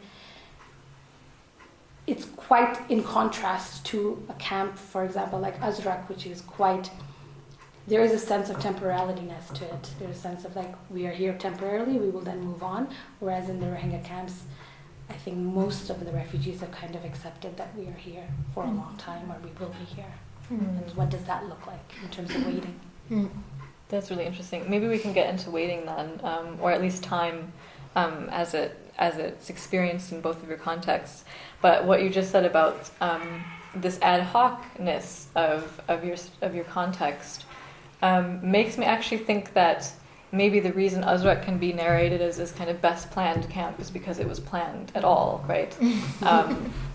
it's quite in contrast to a camp, for example, like Azraq, which is quite, there is a sense of temporalityness to it. There's a sense of we are here temporarily, we will then move on. Whereas in the Rohingya camps, I think most of the refugees have kind of accepted that we are here for a long time, or we will be here. And what does that look like in terms of waiting? That's really interesting. Maybe we can get into waiting then, or at least time as it's experienced in both of your contexts. But what you just said about this ad hocness of your context makes me actually think that maybe the reason Azraq can be narrated as this kind of best planned camp is because it was planned at all, right?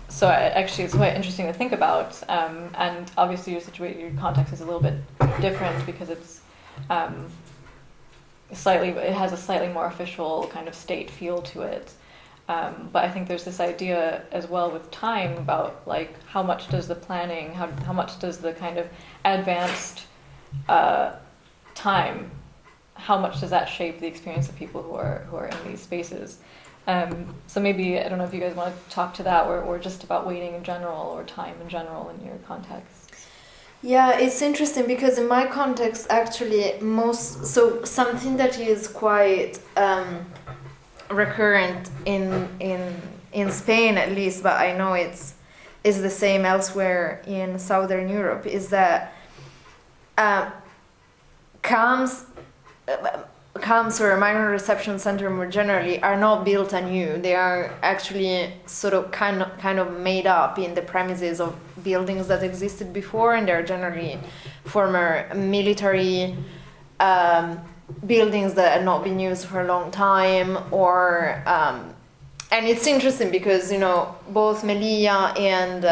So actually it's quite interesting to think about. And obviously your context is a little bit different because it's it has a slightly more official kind of state feel to it. But I think there's this idea as well with time about how much does the planning, how much does the kind of advanced time, how much does that shape the experience of people who are in these spaces? So maybe, I don't know if you guys want to talk to that or just about waiting in general or time in general in your context. Yeah, it's interesting because in my context, actually, something that is quite recurrent in Spain, at least, but I know is the same elsewhere in Southern Europe, is that camps or migrant reception center more generally are not built anew. They are actually sort of kind of made up in the premises of buildings that existed before, and they're generally former military buildings that had not been used for a long time, or and it's interesting because both Melilla and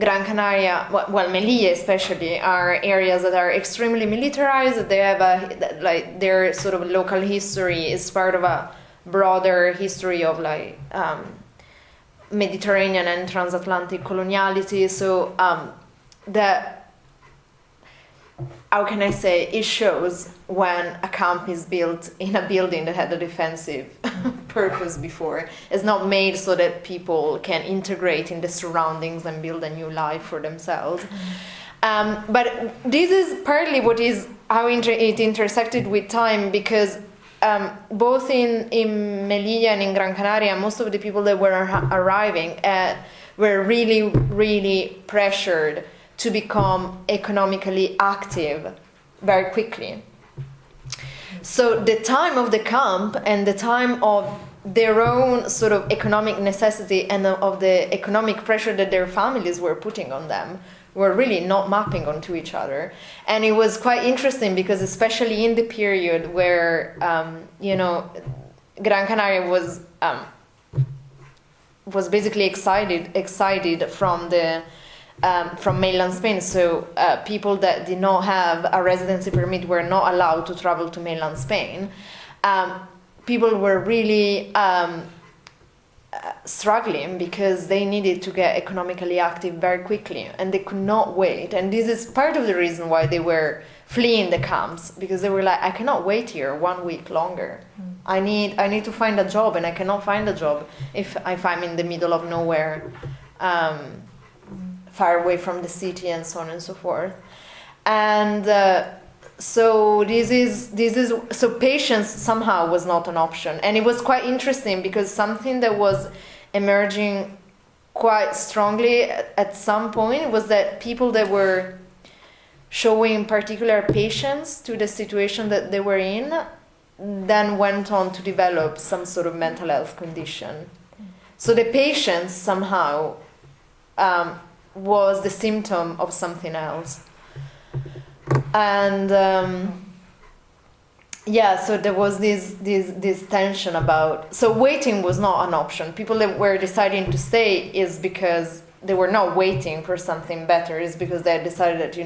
Gran Canaria, well, Melilla especially, are areas that are extremely militarized. They have their sort of local history is part of a broader history of Mediterranean and transatlantic coloniality. So how can I say, it shows when a camp is built in a building that had a defensive purpose before. It's not made so that people can integrate in the surroundings and build a new life for themselves. But this is partly what is how it intersected with time, because both in Melilla and in Gran Canaria, most of the people that were arriving were really, really pressured to become economically active very quickly. So the time of the camp and the time of their own sort of economic necessity and of the economic pressure that their families were putting on them were really not mapping onto each other. And it was quite interesting because especially in the period where, Gran Canaria was basically excited from mainland Spain. So people that did not have a residency permit were not allowed to travel to mainland Spain. People were really struggling because they needed to get economically active very quickly, and they could not wait. And this is part of the reason why they were fleeing the camps, because they were like, I cannot wait here 1 week longer. I need to find a job, and I cannot find a job if I'm in the middle of nowhere, far away from the city, and so on and so forth. And so this is so patience somehow was not an option. And it was quite interesting because something that was emerging quite strongly at some point was that people that were showing particular patience to the situation that they were in then went on to develop some sort of mental health condition. So the patience somehow was the symptom of something else. And so there was this tension about, so waiting was not an option. People that were deciding to stay is because they were not waiting for something better, is because they had decided that,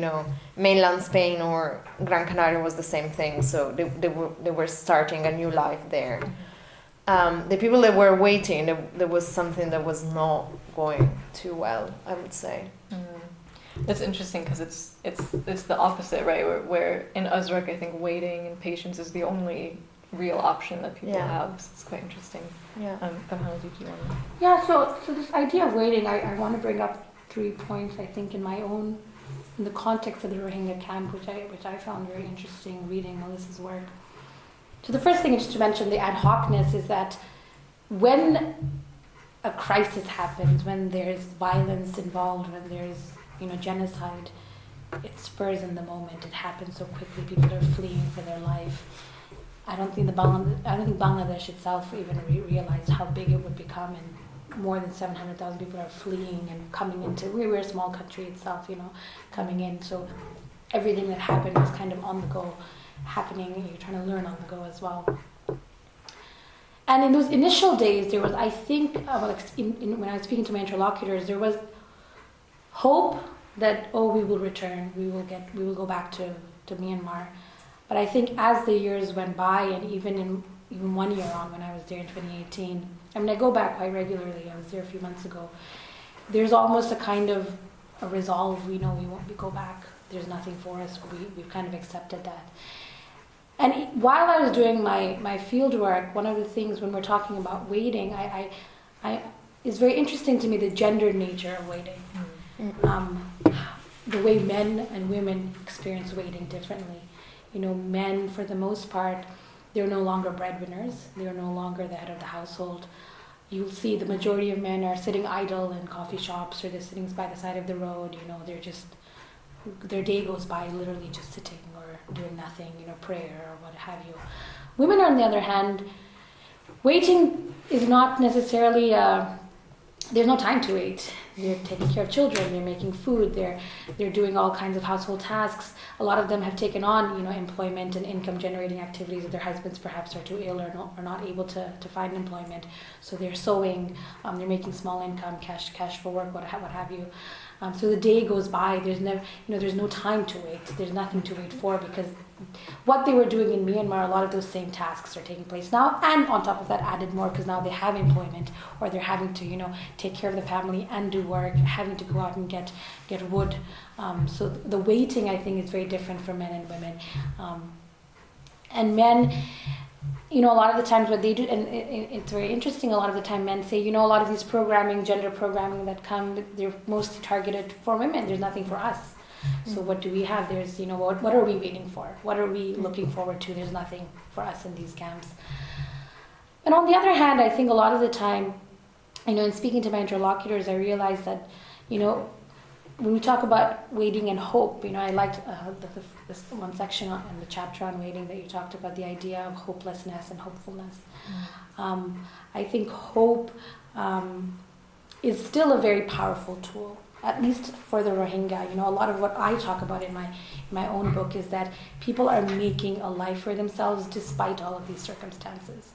mainland Spain or Gran Canaria was the same thing, so they were starting a new life there. The people that were waiting, there was something that was not going too well, I would say. That's interesting because it's the opposite, right? Where in Azraq, I think waiting and patience is the only real option that people have. So it's quite interesting. Yeah. Farhana, did you want to? Yeah. So this idea of waiting, I want to bring up 3 points. I think in the context of the Rohingya camp, which I found very interesting reading Melissa's work. So the first thing, just to mention the ad hocness, is that when a crisis happens, when there's violence involved, when there's genocide, it spurs in the moment. It happens so quickly. People are fleeing for their life. I don't think Bangladesh itself even realized how big it would become, and more than 700,000 people are fleeing and coming into. We're a small country itself, coming in. So everything that happened was kind of on the go, happening. And you're trying to learn on the go as well. And in those initial days, there was, I think, when I was speaking to my interlocutors, there was hope that we will return, we will go back to Myanmar. But I think as the years went by, and even 1 year on, when I was there in 2018, I go back quite regularly. I was there a few months ago. There's almost a kind of a resolve. We know we won't go back. There's nothing for us. We've kind of accepted that. And while I was doing my field work, one of the things when we're talking about waiting, it's very interesting to me the gendered nature of waiting. The way men and women experience waiting differently. Men, for the most part, they're no longer breadwinners. They're no longer the head of the household. You'll see the majority of men are sitting idle in coffee shops, or they're sitting by the side of the road. They're just, their day goes by literally just sitting or doing nothing, prayer or what have you. Women, on the other hand, waiting is not necessarily, there's no time to wait. They're taking care of children, they're making food, they're doing all kinds of household tasks. A lot of them have taken on, employment and income generating activities if their husbands perhaps are too ill or not able to find employment. So they're sewing, they're making small income, cash for work, what have you. So the day goes by. There's there's no time to wait. There's nothing to wait for, because what they were doing in Myanmar, a lot of those same tasks are taking place now, and on top of that, added more because now they have employment, or they're having to take care of the family and do work, having to go out and get wood. So the waiting, I think, is very different for men and women. And men, a lot of the times what they do, and it's very interesting, a lot of the time men say, a lot of these gender programming that come, they're mostly targeted for women. There's nothing for us. So what do we have? There's, what are we waiting for? What are we looking forward to? There's nothing for us in these camps. And on the other hand, I think a lot of the time, in speaking to my interlocutors, I realized that, when we talk about waiting and hope, I liked this one section in the chapter on waiting that you talked about the idea of hopelessness and hopefulness. I think hope is still a very powerful tool, at least for the Rohingya. A lot of what I talk about in my own book is that people are making a life for themselves despite all of these circumstances.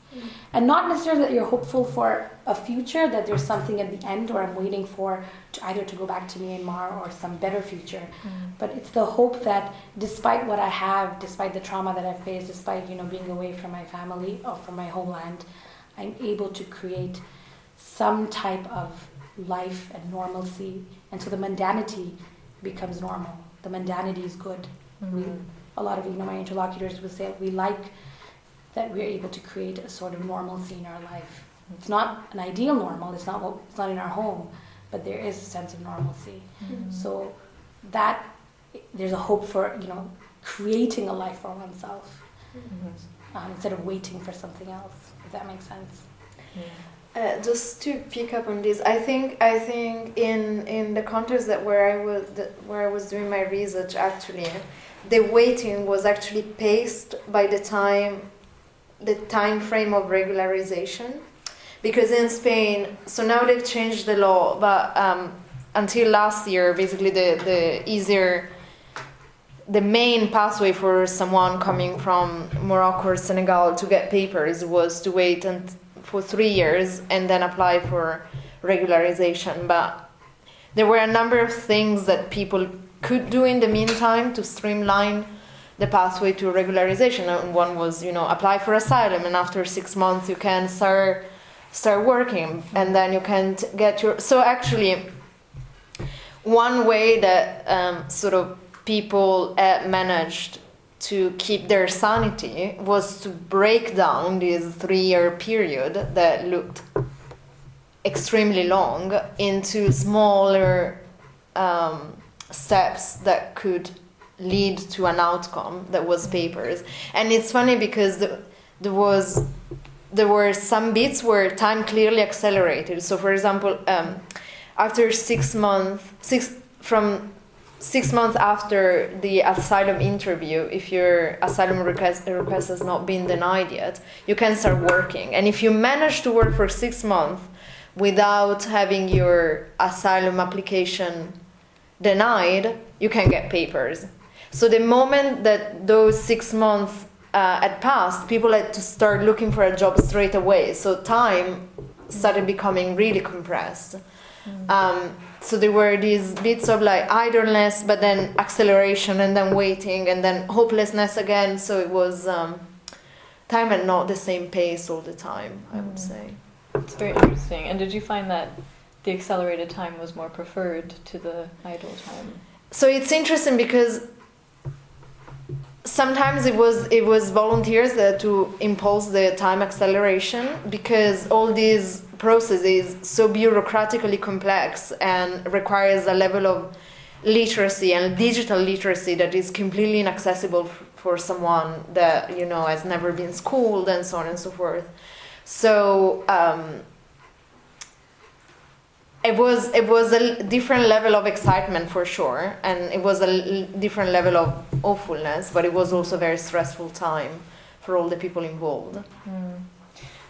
And not necessarily that you're hopeful for a future, that there's something at the end, or I'm waiting for either to go back to Myanmar or some better future. But it's the hope that despite what I have, despite the trauma that I've faced, despite being away from my family or from my homeland, I'm able to create some type of life and normalcy. And so the mundanity becomes normal. The mundanity is good. A lot of my interlocutors would say we like that we're able to create a sort of normalcy in our life. It's not an ideal normal. It's not in our home, but there is a sense of normalcy. So that there's a hope for creating a life for oneself instead of waiting for something else. If that makes sense. Just to pick up on this, I think in the context where I was doing my research, actually, the waiting was actually paced by the time frame of regularization, because in Spain, so now they've changed the law, but until last year, basically the main pathway for someone coming from Morocco or Senegal to get papers was to wait for 3 years and then apply for regularization. But there were a number of things that people could do in the meantime to streamline the pathway to regularization. And one was, apply for asylum, and after 6 months you can start working, and then you can get your... So actually, one way that sort of people managed to keep their sanity was to break down this 3-year period that looked extremely long into smaller steps that could lead to an outcome that was papers. And it's funny because there were some bits where time clearly accelerated. So for example, after 6 months, from 6 months after the asylum interview, if your asylum request has not been denied yet, you can start working. And if you manage to work for 6 months without having your asylum application denied, you can get papers. So the moment that those 6 months had passed, people had to start looking for a job straight away. So time started becoming really compressed. So there were these bits of idleness, but then acceleration, and then waiting, and then hopelessness again. So it was time at not the same pace all the time, I would say. It's very interesting. And did you find that the accelerated time was more preferred to the idle time? So it's interesting because sometimes it was volunteers that to impose the time acceleration, because all these processes so bureaucratically complex and requires a level of literacy and digital literacy that is completely inaccessible for someone that has never been schooled, and so on and so forth. So it was a different level of excitement for sure, and it was a different level of awfulness, but it was also a very stressful time for all the people involved.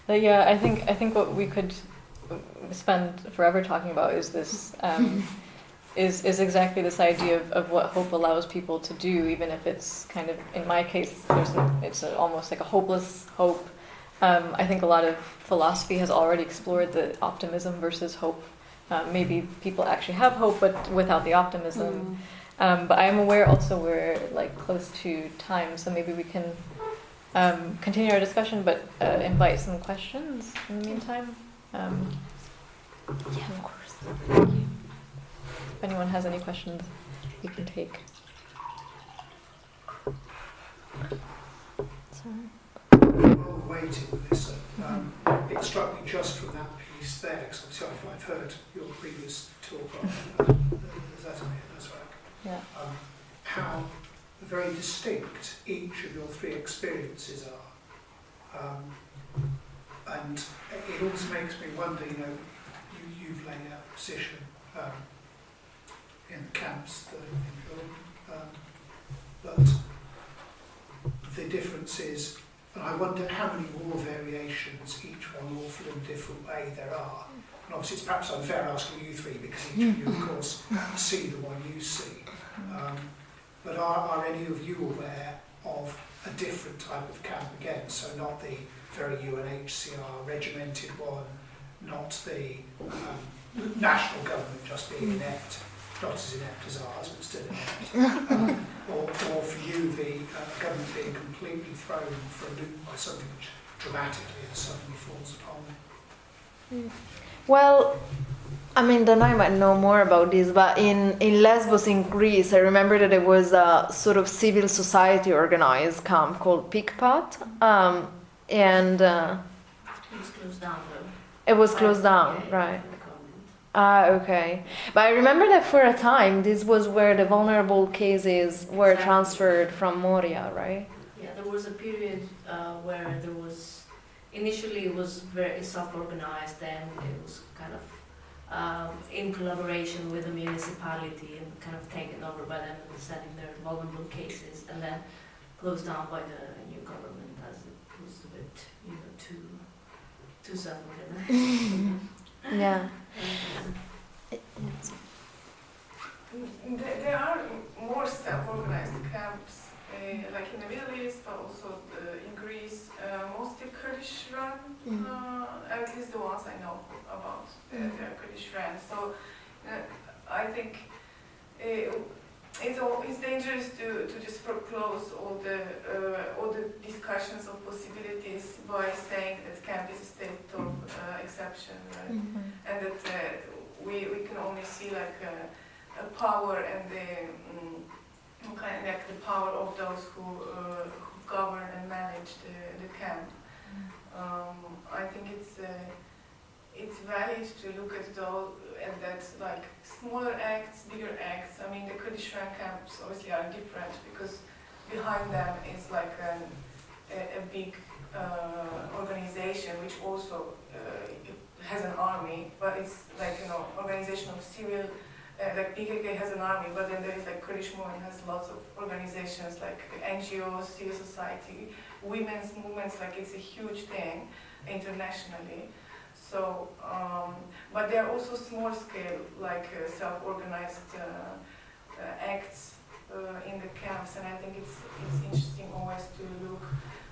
Yeah, I think what we could spend forever talking about is this is exactly this idea of what hope allows people to do, even if it's kind of, in my case, it's almost like a hopeless hope. I think a lot of philosophy has already explored the optimism versus hope maybe people actually have hope, but without the optimism. But I am aware also we're like close to time, so maybe we can continue our discussion, but invite some questions in the meantime. Yeah, of course. Thank you. If anyone has any questions, we can take. While waiting, Melissa, it struck me just from that piece there, because obviously I've heard your previous talk on Gazzotti and Azraq, how very distinct each of your three experiences are. And it always makes me wonder, you've laid out a position in the camps that but the difference is, and I wonder how many more variations, each one awful in a different way, there are. And obviously it's perhaps unfair asking you three, because each of you, of course, see the one you see. But are any of you aware of a different type of camp again? So not the very UNHCR regimented one, not the national government just being inept, not as inept as ours, but still inept. Or for you, the government being completely thrown for a loop by something which dramatically and suddenly falls upon them. Well, I mean, then I might know more about this, but in Lesbos in Greece, I remember that there was a sort of civil society organized camp called PICPAT, and it was closed down though. It was closed down, right. Okay. But I remember that for a time, this was where the vulnerable cases were transferred from Moria, right? Yeah, there was a period where there was, initially it was very self-organized, then it was kind of in collaboration with the municipality and kind of taken over by them and sending their vulnerable cases, and then closed down by the new government as it was a bit, too self-organized. Yeah. There are more self-organized camps, like in the Middle East, but also in Greece, mostly Kurdish run, at least the ones I know about, they're Kurdish run. So I think it's dangerous to just foreclose all the discussions of possibilities by saying that camp is a state of exception, right? And that we can only see like a power and the power of those who govern and manage the camp. I think it's valid to look at those and that's like smaller acts, bigger acts. I mean, the Kurdish camps obviously are different because behind them is like a big organization which also has an army, but it's like organization of civil. Like PKK has an army, but then there is like Kurdish movement has lots of organizations like NGOs, civil society, women's movements. Like it's a huge thing internationally. So, but there are also small scale, like self-organized acts in the camps, and I think it's interesting always to look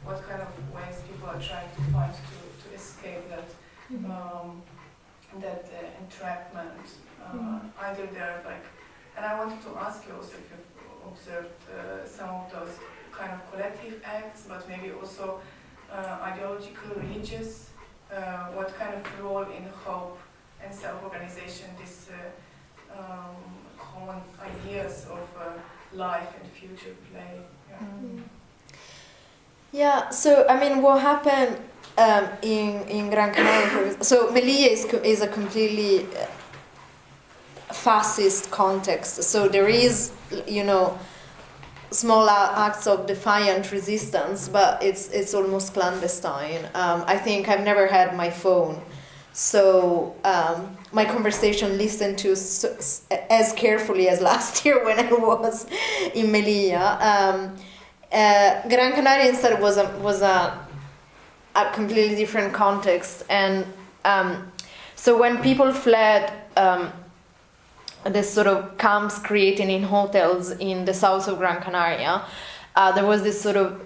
what kind of ways people are trying to find to escape that that entrapment. Either they're like, and I wanted to ask you also if you've observed some of those kind of collective acts, but maybe also ideological, religious. What kind of role in hope and self-organization these common ideas of life and future play? Yeah, so I mean, what happened in Gran Canaria, so Melilla is a completely fascist context, so there is, small acts of defiant resistance, but it's almost clandestine. I think I've never had my phone, so my conversation listened to as carefully as last year when I was in Melilla. Gran Canaria instead was a completely different context, and so when people fled this sort of camps created in hotels in the south of Gran Canaria, there was this sort of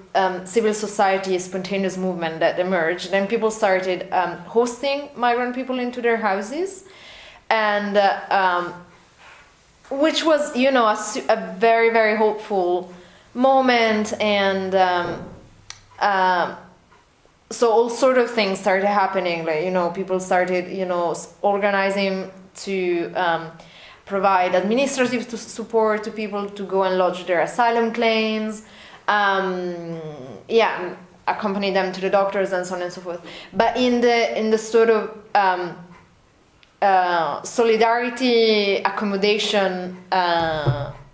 civil society spontaneous movement that emerged. Then people started hosting migrant people into their houses, and which was, you know, a very, very hopeful moment, and so all sort of things started happening, like, you know, people started, you know, organizing to provide administrative support to people to go and lodge their asylum claims, accompany them to the doctors and so on and so forth. But in the sort of solidarity accommodation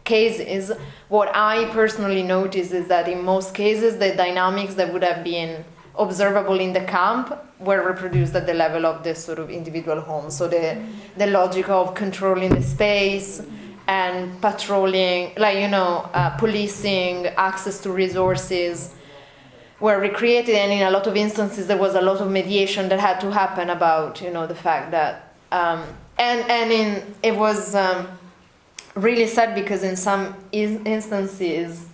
cases, what I personally noticed is that in most cases the dynamics that would have been observable in the camp were reproduced at the level of the sort of individual home. So the logic of controlling the space and patrolling, like, you know, policing, access to resources were recreated, and in a lot of instances there was a lot of mediation that had to happen about, you know, the fact that it was really sad, because in some instances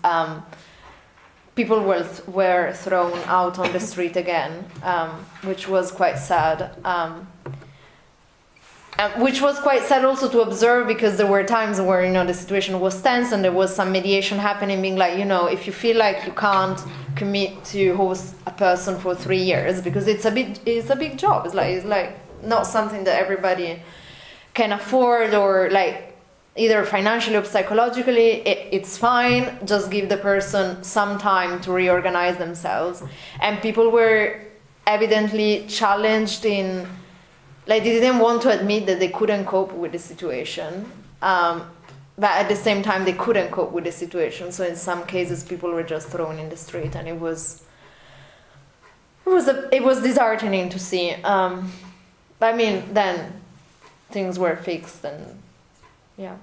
people were thrown out on the street again, which was quite sad. Which was quite sad also to observe, because there were times where, you know, the situation was tense and there was some mediation happening, being like, you know, if you feel like you can't commit to host a person for 3 years, because it's a big job. It's like not something that everybody can afford, or like either financially or psychologically, it's fine. Just give the person some time to reorganize themselves. And people were evidently challenged in, like, they didn't want to admit that they couldn't cope with the situation, but at the same time they couldn't cope with the situation. So in some cases people were just thrown in the street, and it was disheartening to see. I mean, then things were fixed, and yeah.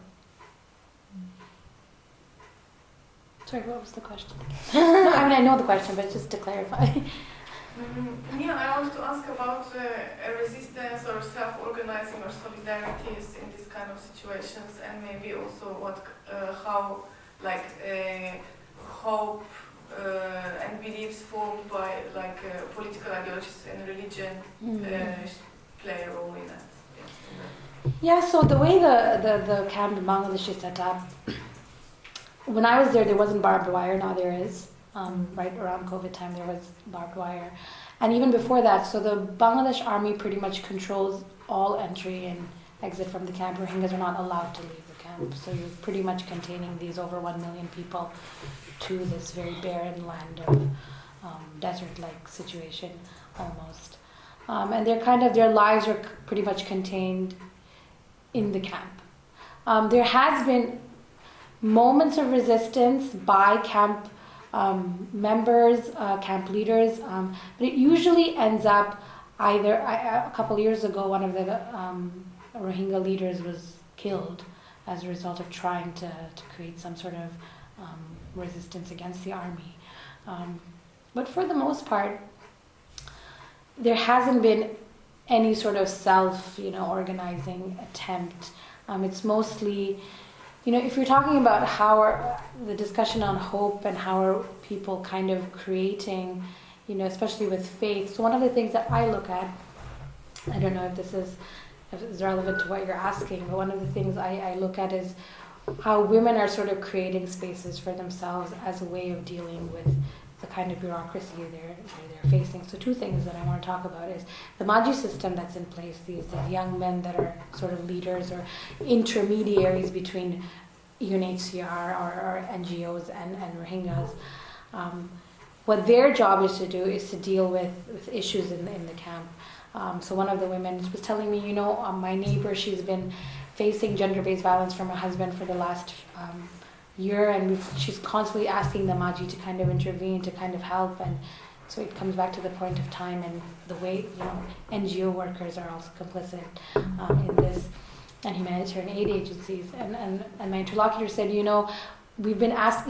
Sorry, what was the question? No, I mean, I know the question, but just to clarify. Yeah, I wanted to ask about resistance or self-organizing or solidarities in these kind of situations, and maybe also how hope and beliefs formed by political ideologies and religion play a role in that. Yeah, so the way the camp in Bangladesh is set up, when I was there wasn't barbed wire. Now there is. Right around COVID time, there was barbed wire. And even before that, so the Bangladesh army pretty much controls all entry and exit from the camp. Rohingyas are not allowed to leave the camp. So you're pretty much containing these over 1 million people to this very barren land of desert-like situation almost. And their lives are pretty much contained in the camp. There has been moments of resistance by camp members, camp leaders, but it usually ends up either, a couple of years ago, one of the Rohingya leaders was killed as a result of trying to create some sort of resistance against the army. But for the most part, there hasn't been any sort of organizing attempt. It's mostly, if you're talking about the discussion on hope and how are people kind of creating, especially with faith. So one of the things that I look at, I don't know if this is relevant to what you're asking, but one of the things I look at is how women are sort of creating spaces for themselves as a way of dealing with the kind of bureaucracy they're facing. So two things that I want to talk about is the Maji system that's in place, these young men that are sort of leaders or intermediaries between UNHCR or NGOs and Rohingyas. What their job is to do is to deal with issues in the camp. So one of the women was telling me, my neighbor, she's been facing gender-based violence from her husband for the last year, and she's constantly asking the Maji to kind of intervene, to kind of help, and so it comes back to the point of time and the way NGO workers are also complicit in this, and humanitarian aid agencies. And my interlocutor said,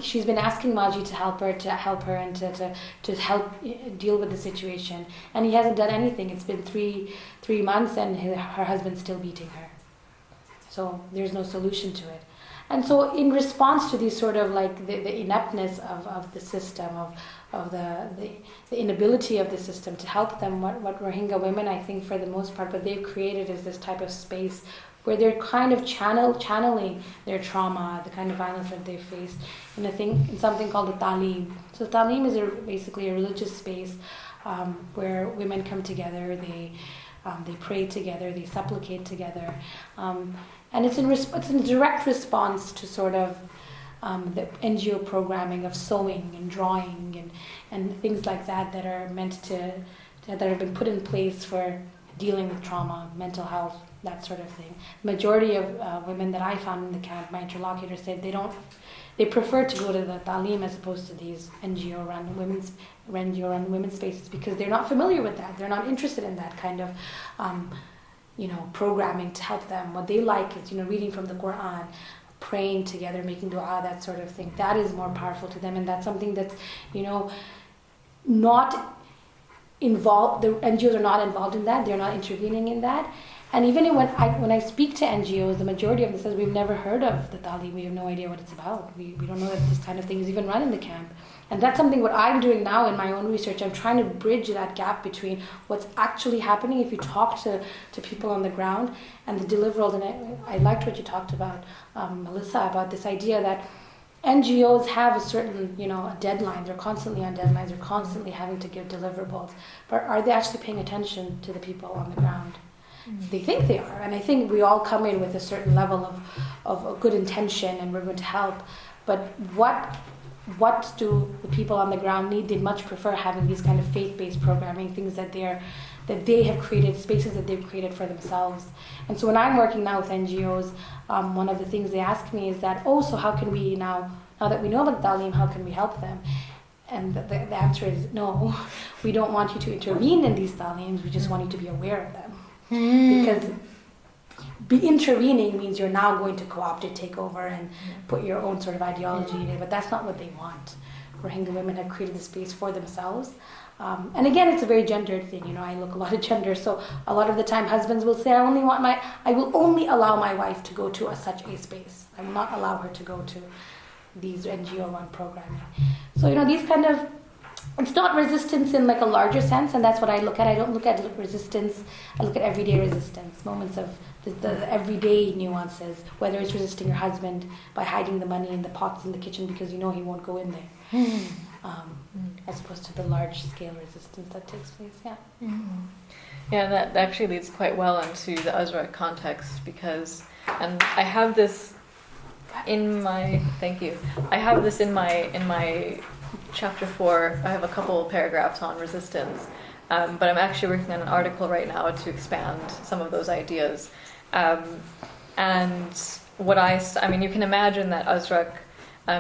she's been asking Maji to help her and to help deal with the situation, and he hasn't done anything. It's been three months, and her husband's still beating her. So there's no solution to it. And so in response to these sort of the ineptness of the system, of the inability of the system to help them, what Rohingya women, I think for the most part, what they've created is this type of space where they're kind of channeling their trauma, the kind of violence that they faced, in something called the talim. So talim is basically a religious space where women come together, they pray together, they supplicate together, and it's in direct response to sort of the NGO programming of sewing and drawing and things like that that are meant that have been put in place for dealing with trauma, mental health, that sort of thing. The majority of women that I found in the camp, my interlocutors said they prefer to go to the talim as opposed to these NGO-run women's spaces because they're not familiar with that. They're not interested in that kind of, programming to help them. What they like is, reading from the Quran, praying together, making dua, that sort of thing. That is more powerful to them, and that's something that's, not involved. The NGOs are not involved in that. They're not intervening in that. And even when I speak to NGOs, the majority of them says we've never heard of the talim. We have no idea what it's about. We don't know that this kind of thing is even run in the camp. And that's something what I'm doing now in my own research. I'm trying to bridge that gap between what's actually happening if you talk to people on the ground and the deliverables. And I liked what you talked about, Melissa, about this idea that NGOs have a certain, a deadline. They're constantly on deadlines. They're constantly having to give deliverables. But are they actually paying attention to the people on the ground? They think they are. And I think we all come in with a certain level of a good intention and we're going to help. But what do the people on the ground need? They much prefer having these kind of faith-based programming, things that they have created, spaces that they've created for themselves. And so when I'm working now with NGOs, one of the things they ask me is that, so how can we now that we know about talim, how can we help them? And the answer is no, we don't want you to intervene in these talims, we just want you to be aware of them. Because intervening means you're now going to co-opt it, take over, and put your own sort of ideology in it, but that's not what they want. Rohingya women have created the space for themselves. And again, it's a very gendered thing. I look a lot at gender, so a lot of the time husbands will say, I will only allow my wife to go to such a space. I will not allow her to go to these NGO-run programming. So, these kind of, it's not resistance in like a larger sense, and that's what I look at. I don't look at resistance, I look at everyday resistance, moments of the everyday nuances, whether it's resisting your husband by hiding the money in the pots in the kitchen because he won't go in there, as opposed to the large-scale resistance that takes place, Yeah, that actually leads quite well into the Azraq context because, and I have this in my, thank you, I have this in my chapter 4, I have a couple of paragraphs on resistance, but I'm actually working on an article right now to expand some of those ideas. And what you can imagine that Azraq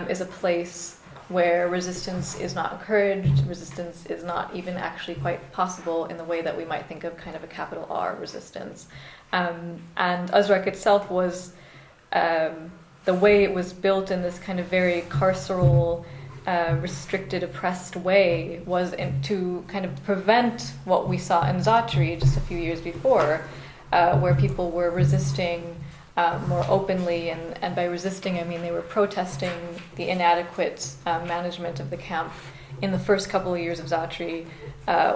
is a place where resistance is not encouraged, resistance is not even actually quite possible in the way that we might think of kind of a capital R resistance. And Azraq itself was, the way it was built in this kind of very carceral, restricted, oppressed way was to kind of prevent what we saw in Zatri just a few years before, where people were resisting more openly, and by resisting I mean they were protesting the inadequate management of the camp in the first couple of years of Zatri,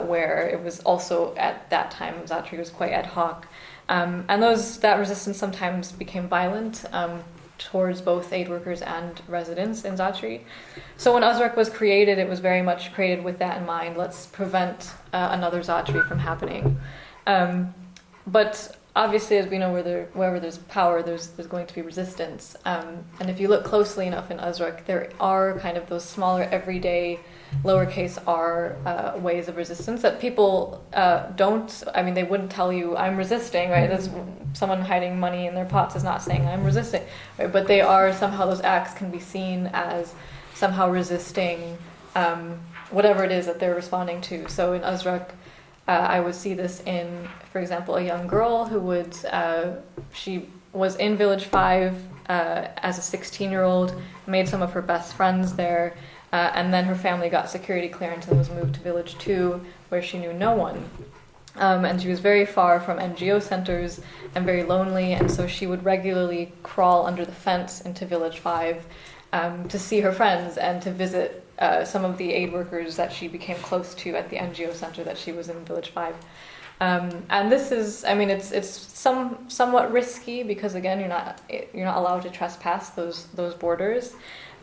where it was also at that time Zatri was quite ad hoc, and that resistance sometimes became violent towards both aid workers and residents in Zatri. So when Azraq was created, it was very much created with that in mind. Let's prevent another Zatri from happening. But obviously, as we know, wherever there's power, there's going to be resistance. And if you look closely enough in Azraq, there are kind of those smaller, everyday, lowercase r ways of resistance that people they wouldn't tell you, I'm resisting, right? That's someone hiding money in their pots is not saying, I'm resisting, right? But they are, somehow those acts can be seen as somehow resisting whatever it is that they're responding to. So in Azraq, I would see this in, for example, a young girl who she was in Village 5 as a 16-year-old, made some of her best friends there, and then her family got security clearance and was moved to Village 2, where she knew no one. And she was very far from NGO centers and very lonely, and so she would regularly crawl under the fence into Village 5 to see her friends and to visit some of the aid workers that she became close to at the NGO center that she was in Village 5. And this is, I mean, it's somewhat risky because again, you're not allowed to trespass those borders.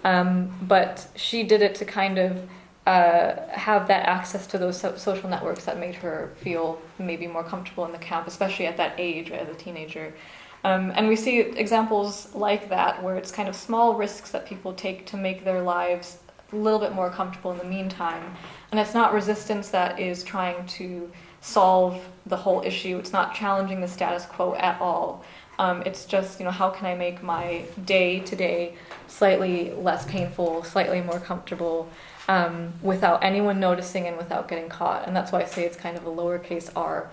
But she did it to kind of have that access to those social networks that made her feel maybe more comfortable in the camp, especially at that age as a teenager. And we see examples like that where it's kind of small risks that people take to make their lives a little bit more comfortable in the meantime. And it's not resistance that is trying to solve the whole issue. It's not challenging the status quo at all. It's just, how can I make my day to day slightly less painful, slightly more comfortable, without anyone noticing and without getting caught. And that's why I say it's kind of a lowercase r.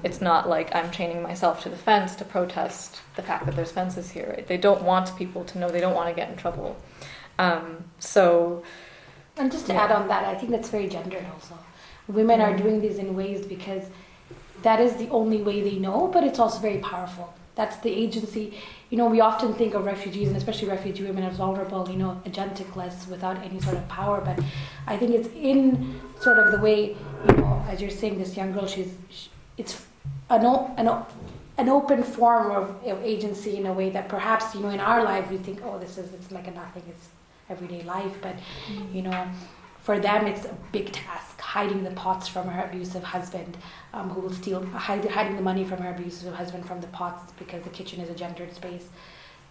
It's not like I'm chaining myself to the fence to protest the fact that there's fences here. Right? They don't want people to know. They don't want to get in trouble. And just to add on that, I think that's very gendered also. Women are doing this in ways because that is the only way they know, but it's also very powerful. That's the agency. We often think of refugees, and especially refugee women, as vulnerable, agenticless, without any sort of power. But I think it's in sort of the way, as you're saying, this young girl, it's an open form of agency in a way that perhaps, in our life we think, oh, it's like a nothing, it's everyday life. But, for them it's a big task, hiding the pots from her abusive husband, who will steal, hiding the money from her abusive husband from the pots because the kitchen is a gendered space.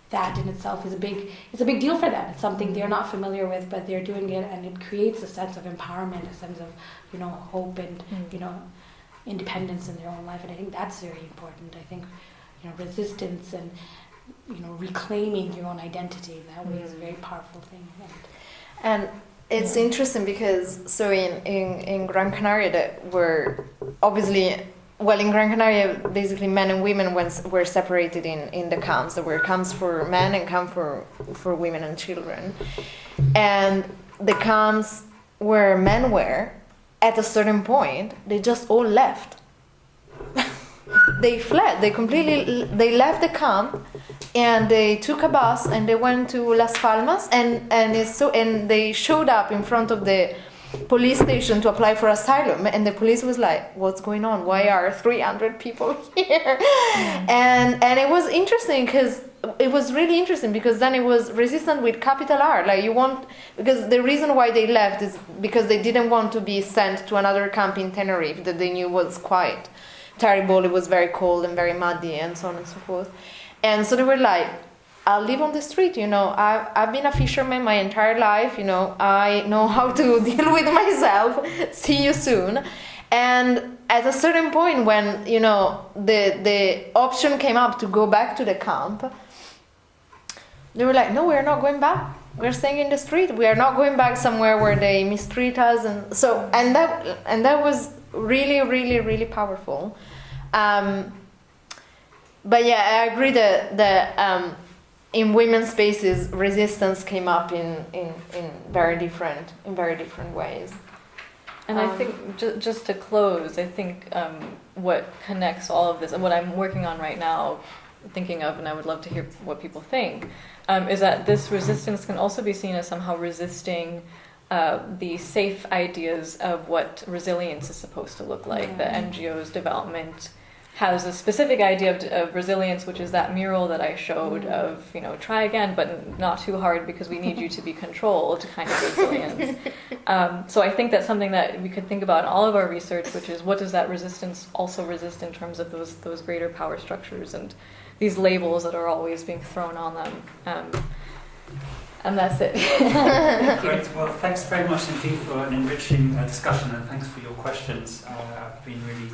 That in itself is a big deal for them. It's something they're not familiar with, but they're doing it, and it creates a sense of empowerment, a sense of, hope and, independence in their own life. And I think that's very important. I think, resistance and, reclaiming your own identity that way is a very powerful thing. And it's interesting because in Gran Canaria that were obviously, in Gran Canaria basically men and women were separated in the camps. There were camps for men and camps for women and children. And the camps where men were, at a certain point, they just all left. They fled. They left the camp, and they took a bus and they went to Las Palmas, and they showed up in front of the police station to apply for asylum, and the police was like, "What's going on? Why are 300 people here?" And it was interesting because it was really interesting because then it was resistant with capital R. Because the reason why they left is because they didn't want to be sent to another camp in Tenerife that they knew was quite terrible. It was very cold and very muddy and so on and so forth. And so they were like, I'll live on the street, I've been a fisherman my entire life, I know how to deal with myself, see you soon. And at a certain point when, the option came up to go back to the camp, they were like, no, we're not going back. We're staying in the street. We are not going back somewhere where they mistreat us. And that was really, really, really powerful. But yeah, I agree that in women's spaces, resistance came up in very different ways. And I think just to close, I think what connects all of this and what I'm working on right now, thinking of, and I would love to hear what people think, is that this resistance can also be seen as somehow resisting the safe ideas of what resilience is supposed to look like. The NGO's development has a specific idea of resilience, which is that mural that I showed of, try again, but not too hard because we need you to be controlled kind of resilience. So I think that's something that we could think about in all of our research, which is what does that resistance also resist in terms of those greater power structures and these labels that are always being thrown on them. And that's it. Great. Well, thanks very much indeed for an enriching discussion, and thanks for your questions. I've been really